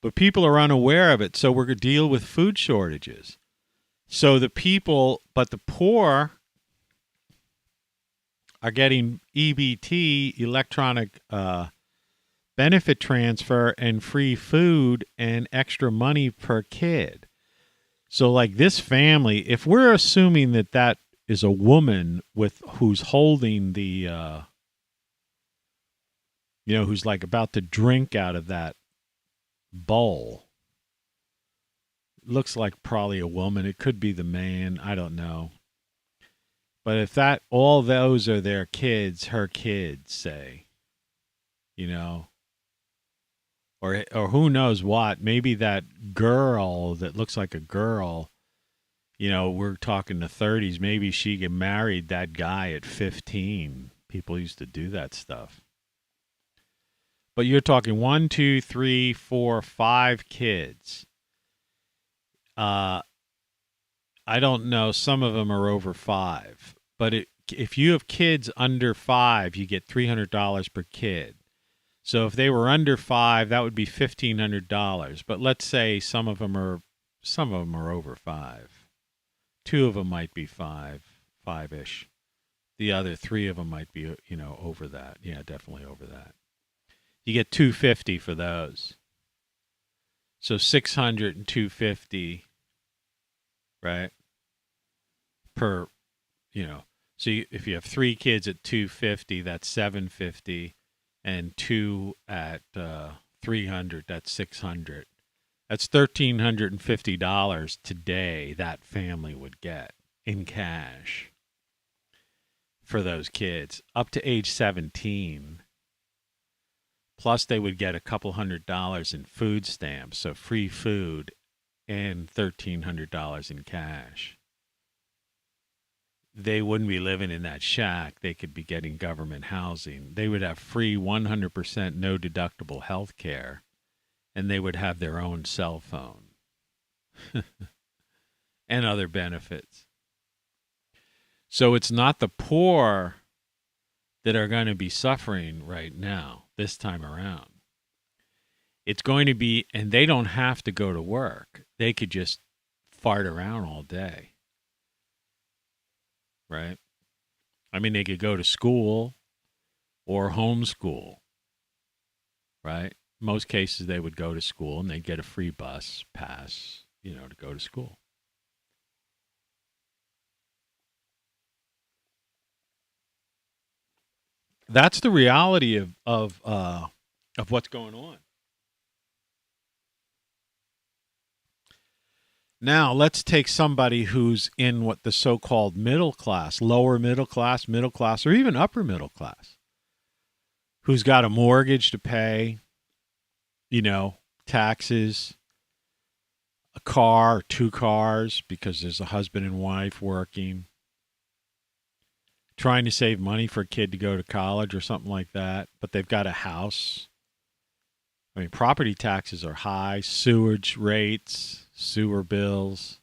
But people are unaware of it, so we're going to deal with food shortages. So the poor are getting EBT, electronic benefit transfer, and free food and extra money per kid. So like this family, if we're assuming that that is a woman with who's holding the, who's like about to drink out of that bowl, looks like probably a woman. It could be the man. I don't know. But if that, all those are their kids, her kids, say, or who knows what, maybe that girl that looks like a girl, we're talking the 30s, maybe she married that guy at 15. People used to do that stuff. But you're talking 1, 2, 3, 4, 5 kids. I don't know. Some of them are over 5. But if you have kids under 5, you get $300 per kid. So if they were under 5, that would be $1,500. But let's say some of them are over 5. 2 of them might be 5-ish. The other 3 of them might be, over that. Yeah, definitely over that. You get $250 for those. So $600 and $250, right? Per, So if you have 3 kids at $250, that's $750, and 2 at $300, that's $600. That's $1,350 today that family would get in cash for those kids up to age 17. Plus, they would get a couple $100 in food stamps, so free food, and $1,300 in cash. They wouldn't be living in that shack. They could be getting government housing. They would have free 100% no deductible health care, and they would have their own cell phone and other benefits. So it's not the poor that are going to be suffering right now, this time around. It's going to be, and they don't have to go to work. They could just fart around all day. Right? I mean, they could go to school or homeschool. Right? Most cases, they would go to school and they'd get a free bus pass, to go to school. That's the reality of what's going on. Now, let's take somebody who's in what the so-called middle class, lower middle class, or even upper middle class, who's got a mortgage to pay, taxes, a car or 2 cars because there's a husband and wife working, trying to save money for a kid to go to college or something like that, but they've got a house. I mean, property taxes are high, sewage rates, sewer bills.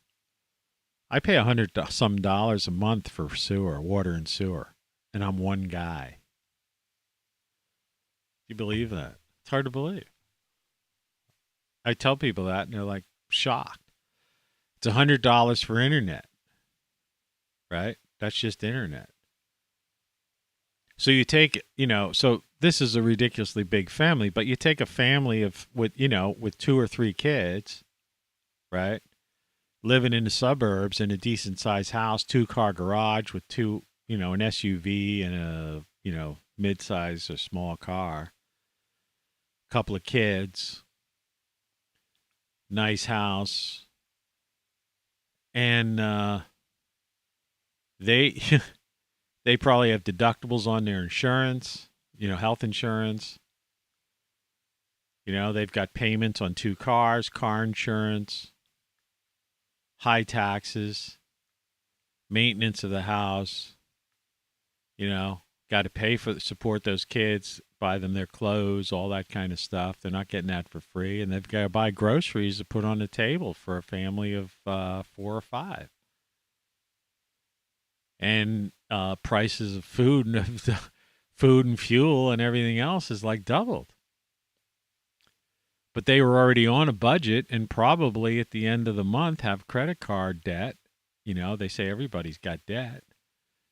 I pay $100 some a month for sewer, water and sewer, and I'm one guy. Do you believe that? It's hard to believe. I tell people that, and they're like shocked. It's $100 for internet, right? That's just internet. So you take, so this is a ridiculously big family, but you take a family with 2 or 3 kids, right? Living in the suburbs in a decent sized house, 2-car garage with 2, an SUV and a, mid-size or small car, couple of kids, nice house, and they probably have deductibles on their insurance, health insurance. They've got payments on 2 cars, car insurance, high taxes, maintenance of the house. Got to pay support those kids, buy them their clothes, all that kind of stuff. They're not getting that for free. And they've got to buy groceries to put on the table for a family of 4 or 5. And prices of food and fuel and everything else is like doubled. But they were already on a budget and probably at the end of the month have credit card debt. They say everybody's got debt.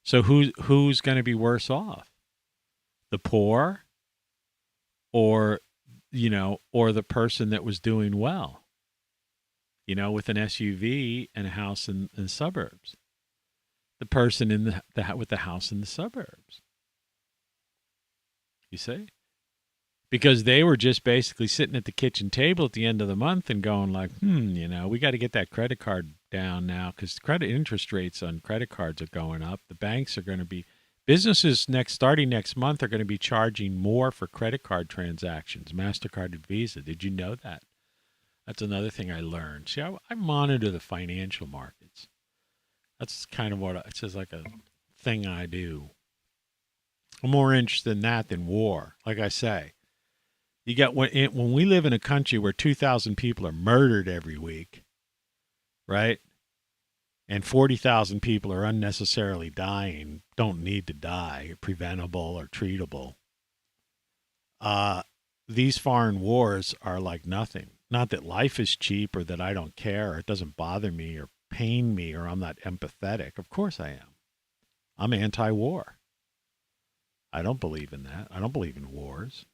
So who's going to be worse off? The poor or the person that was doing well? with an SUV and a house in the suburbs. The person in the with the house in the suburbs. You see? Because they were just basically sitting at the kitchen table at the end of the month and going like, we got to get that credit card down now because credit interest rates on credit cards are going up. The banks are going to be, businesses starting next month are going to be charging more for credit card transactions, MasterCard and Visa. Did you know that? That's another thing I learned. See, I monitor the financial markets. That's kind of what it's just like a thing I do. I'm more interested in that than war. Like I say, you got when we live in a country where 2,000 people are murdered every week, right? And 40,000 people are unnecessarily dying, don't need to die, preventable or treatable. These foreign wars are like nothing. Not that life is cheap or that I don't care or it doesn't bother me or pain me or I'm not empathetic. Of course I am. I'm anti-war. I don't believe in that. I don't believe in wars.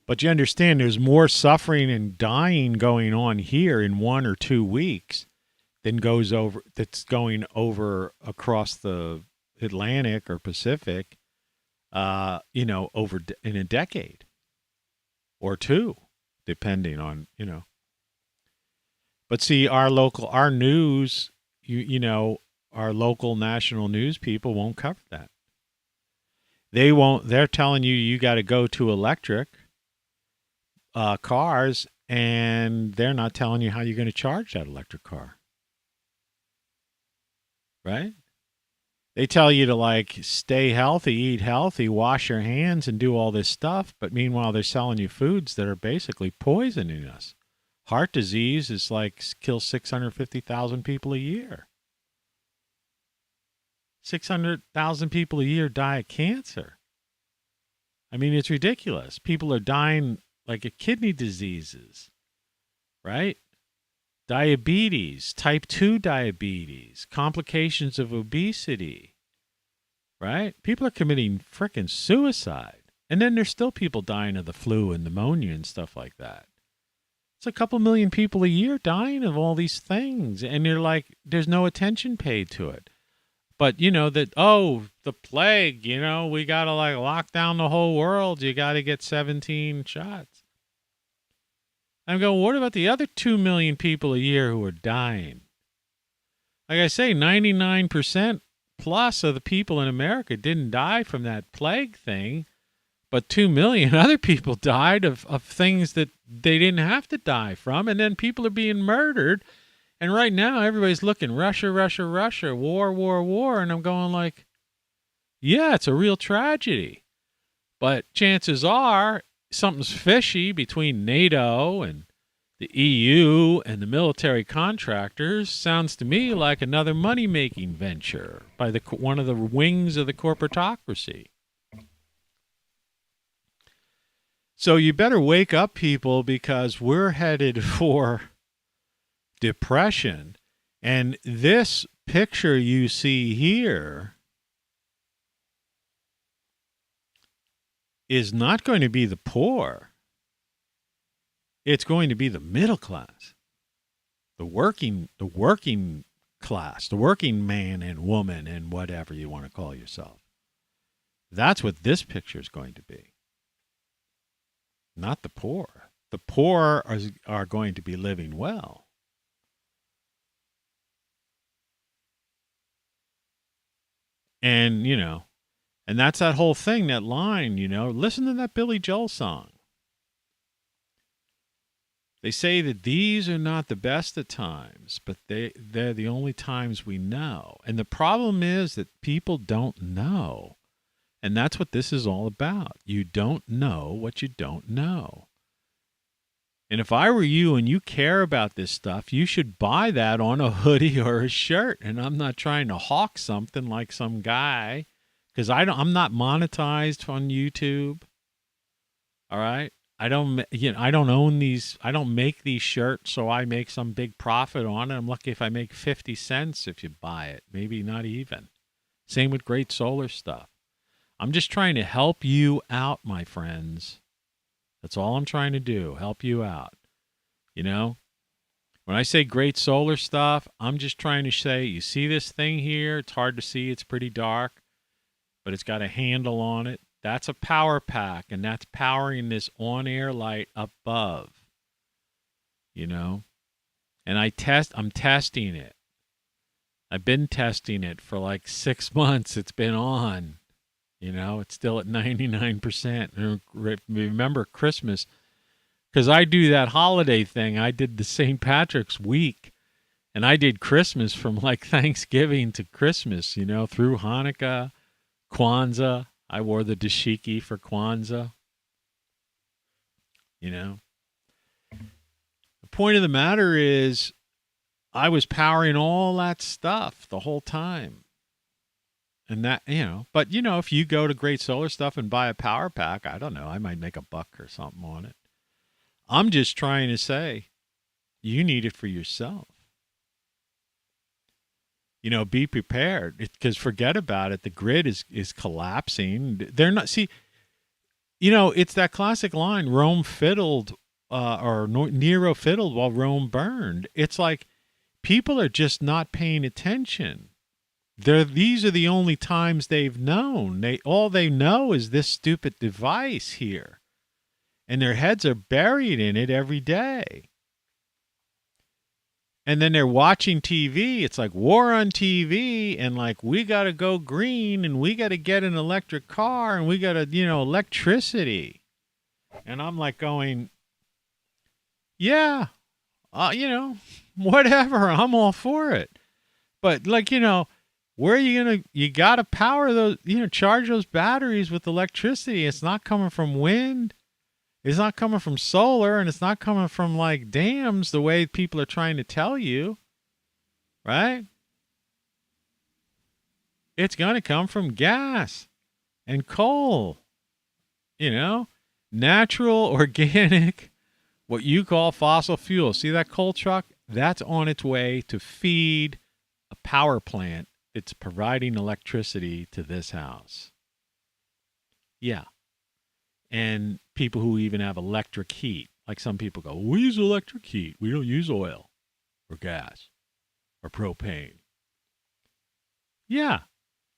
But you understand there's more suffering and dying going on here in 1 or 2 weeks than that's going over across the Atlantic or Pacific, over in a decade or two, depending on, But see, our news, our local national news people won't cover that. They won't. They're telling you got to go to electric cars, and they're not telling you how you're going to charge that electric car. Right? They tell you to stay healthy, eat healthy, wash your hands, and do all this stuff. But meanwhile, they're selling you foods that are basically poisoning us. Heart disease is kills 650,000 people a year. 600,000 people a year die of cancer. I mean, it's ridiculous. People are dying of kidney diseases, right? Diabetes, type 2 diabetes, complications of obesity, right? People are committing frickin' suicide. And then there's still people dying of the flu and pneumonia and stuff like that. It's a couple million people a year dying of all these things. And you're there's no attention paid to it. But, the plague, we got to lock down the whole world. You got to get 17 shots. I'm going, what about the other 2 million people a year who are dying? Like I say, 99% plus of the people in America didn't die from that plague thing, but 2 million other people died of things that they didn't have to die from, and then people are being murdered. And right now, everybody's looking, Russia, Russia, Russia, war, war, war. And I'm going yeah, it's a real tragedy. But chances are something's fishy between NATO and the EU and the military contractors. Sounds to me like another money-making venture by one of the wings of the corporatocracy. So you better wake up, people, because we're headed for depression. And this picture you see here is not going to be the poor. It's going to be the middle class, the working class, the working man and woman and whatever you want to call yourself. That's what this picture is going to be. Not the poor. The poor are going to be living well. And, and that's that whole thing, that line, listen to that Billy Joel song. They say that these are not the best of times, but they're the only times we know. And the problem is that people don't know. And that's what this is all about. You don't know what you don't know. And if I were you and you care about this stuff, you should buy that on a hoodie or a shirt. And I'm not trying to hawk something like some guy, because I'm not monetized on YouTube. All right? I don't own these. I don't make these shirts, so I make some big profit on it. I'm lucky if I make 50 cents if you buy it. Maybe not even. Same with Great Solar stuff. I'm just trying to help you out, my friends. That's all I'm trying to do, help you out. You know? When I say great solar stuff, I'm just trying to say, you see this thing here? It's hard to see. It's pretty dark, but it's got a handle on it. That's a power pack, and that's powering this on-air light above. You know? And I'm testing it. I've been testing it for like 6 months. It's been on. You know, it's still at 99%. And remember Christmas, because I do that holiday thing. I did the St. Patrick's week, and I did Christmas from like Thanksgiving to Christmas, you know, through Hanukkah, Kwanzaa. I wore the dashiki for Kwanzaa. You know, the point of the matter is I was powering all that stuff the whole time. And that, you know, but, you know, if you go to Great Solar Stuff and buy a power pack, I don't know, I might make $1 or something on it. I'm just trying to say, you need it for yourself. You know, be prepared, because forget about it. The grid is collapsing. They're not, see, you know, it's that classic line, Rome fiddled, or Nero fiddled while Rome burned. It's like people are just not paying attention. These are the only times they've known. All they know is this stupid device here. And their heads are buried in it every day. And then they're watching TV. It's like war on TV, and like, we got to go green, and we got to get an electric car, and we got to, you know, electricity. And I'm like going, yeah, you know, whatever. I'm all for it. But like, you know, where are you going to, you got to power those, you know, charge those batteries with electricity. It's not coming from wind. It's not coming from solar, and it's not coming from like dams the way people are trying to tell you, right? It's going to come from gas and coal, you know, natural, organic, what you call fossil fuel. See that coal truck? That's on its way to feed a power plant. It's providing electricity to this house. Yeah. And people who even have electric heat. Like some people go, we use electric heat. We don't use oil or gas or propane. Yeah.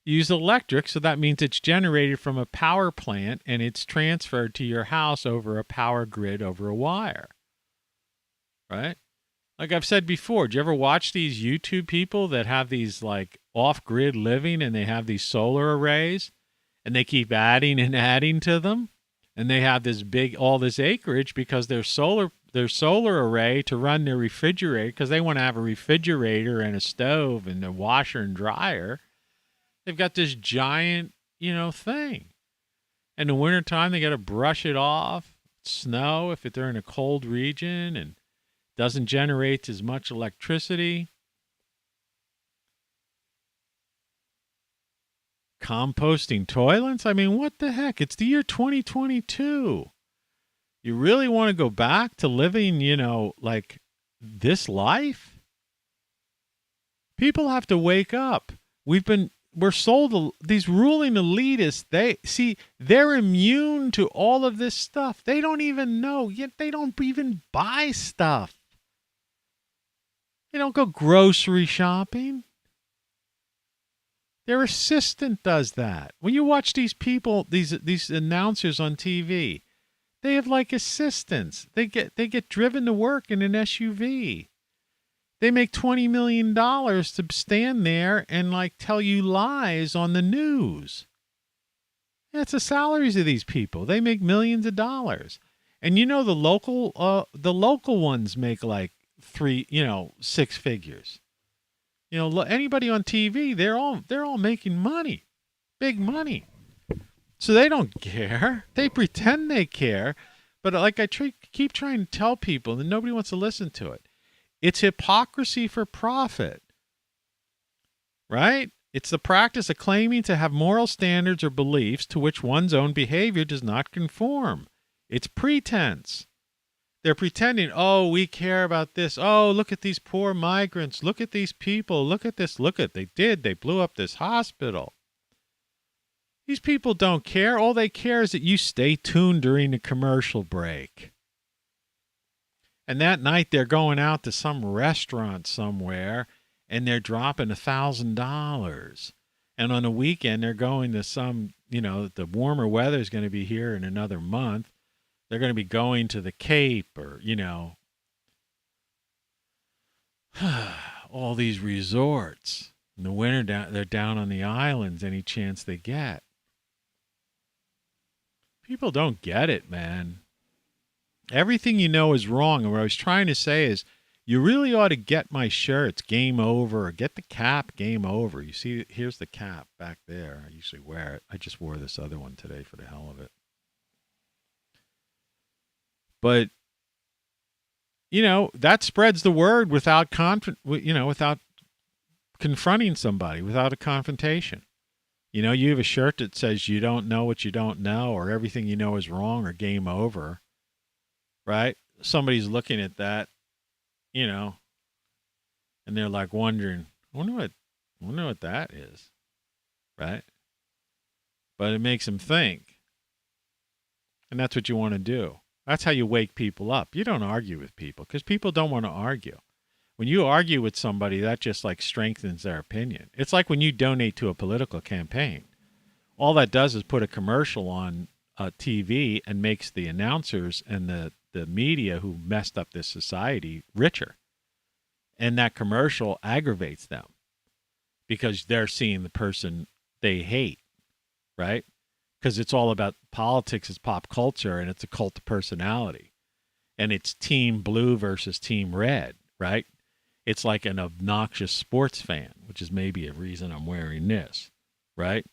You use electric, so that means it's generated from a power plant and it's transferred to your house over a power grid over a wire. Right? Like I've said before, do you ever watch these YouTube people that have these like off-grid living, and they have these solar arrays and they keep adding and adding to them? And they have this all this acreage because their solar array to run their refrigerator, because they want to have a refrigerator and a stove and a washer and dryer. They've got this giant, you know, thing. In the wintertime, they got to brush it off, snow if they're in a cold region, and doesn't generate as much electricity. Composting toilets? I mean, what the heck? It's the year 2022. You really want to go back to living, you know, like this life? People have to wake up. We're sold, these ruling elitists, they're immune to all of this stuff. They don't even know, yet they don't even buy stuff. They don't go grocery shopping. Their assistant does that. When you watch these people, these announcers on TV, they have like assistants. They get driven to work in an SUV. They make $20 million to stand there and like tell you lies on the news. That's the salaries of these people. They make millions of dollars. And you know, the local ones make like 6 figures. You know, anybody on TV, they're all making money, big money. So they don't care. They pretend they care, but like I keep trying to tell people, and nobody wants to listen to it. It's hypocrisy for profit, right? It's the practice of claiming to have moral standards or beliefs to which one's own behavior does not conform. It's pretense. They're pretending, oh, we care about this. Oh, look at these poor migrants. Look at these people. Look at this. They blew up this hospital. These people don't care. All they care is that you stay tuned during the commercial break. And that night they're going out to some restaurant somewhere and they're dropping $1,000. And on a weekend they're going to some, the warmer weather is going to be here in another month. They're going to be going to the Cape or, all these resorts. In the winter, they're down on the islands any chance they get. People don't get it, man. Everything you know is wrong. And what I was trying to say is, you really ought to get my shirts, Game Over, or get the cap, Game Over. You see, here's the cap back there. I usually wear it. I just wore this other one today for the hell of it. But, that spreads the word without without confronting somebody, without a confrontation. You have a shirt that says you don't know what you don't know, or everything you know is wrong, or game over, right? Somebody's looking at that, and they're like wondering, I wonder what that is, right? But it makes them think. And that's what you want to do. That's how you wake people up. You don't argue with people because people don't want to argue. When you argue with somebody, that just like strengthens their opinion. It's like when you donate to a political campaign. All that does is put a commercial on TV and makes the announcers and the media who messed up this society richer. And that commercial aggravates them because they're seeing the person they hate, right? Because it's all about politics, it's pop culture, and it's a cult of personality. And it's team blue versus team red, right? It's like an obnoxious sports fan, which is maybe a reason I'm wearing this, right?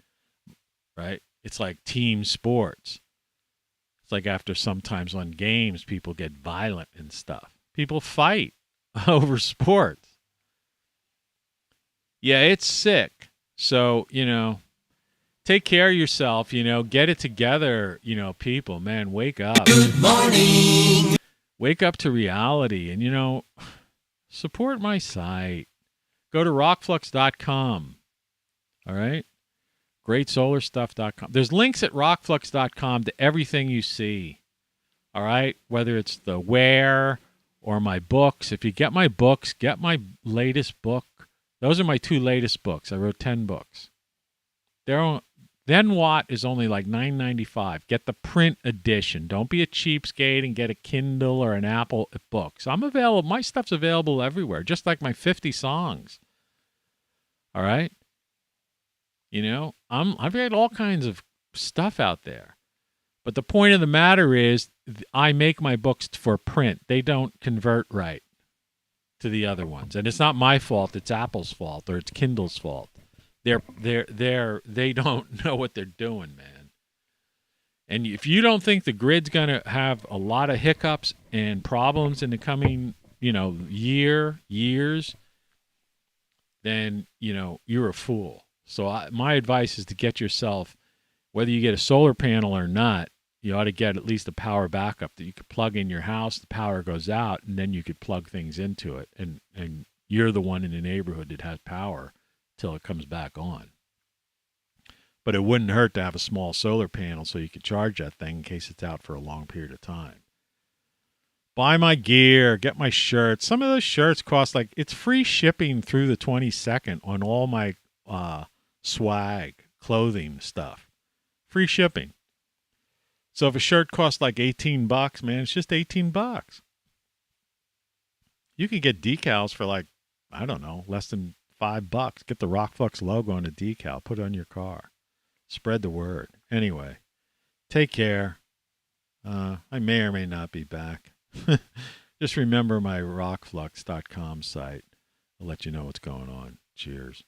Right? It's like team sports. It's like after sometimes on games, people get violent and stuff. People fight over sports. Yeah, it's sick. So, take care of yourself, get it together, people, man, wake up. Good morning. Wake up to reality and, support my site. Go to rockflux.com. All right? GreatSolarStuff.com. There's links at rockflux.com to everything you see. All right? Whether it's the wear or my books. If you get my books, get my latest book. Those are my 2 latest books. I wrote 10 books. Then What is only like $9.95. Get the print edition. Don't be a cheapskate and get a Kindle or an Apple Books. I'm available. My stuff's available everywhere, just like my 50 songs. All right? I've got all kinds of stuff out there. But the point of the matter is, I make my books for print. They don't convert right to the other ones. And it's not my fault. It's Apple's fault or it's Kindle's fault. They don't know what they're doing, man. And if you don't think the grid's going to have a lot of hiccups and problems in the coming, years, then, you're a fool. So my advice is to get yourself, whether you get a solar panel or not, you ought to get at least a power backup that you could plug in your house, the power goes out, and then you could plug things into it. And you're the one in the neighborhood that has power till it comes back on. But it wouldn't hurt to have a small solar panel so you could charge that thing in case it's out for a long period of time. Buy my gear, get my shirts. Some of those shirts cost it's free shipping through the 22nd on all my swag, clothing stuff. Free shipping. So if a shirt costs like $18, man, it's just $18. You can get decals for I don't know, less than $5. Get the ROCKFLUX logo on a decal. Put it on your car. Spread the word. Anyway, take care. I may or may not be back. Just remember my rockflux.com site. I'll let you know what's going on. Cheers.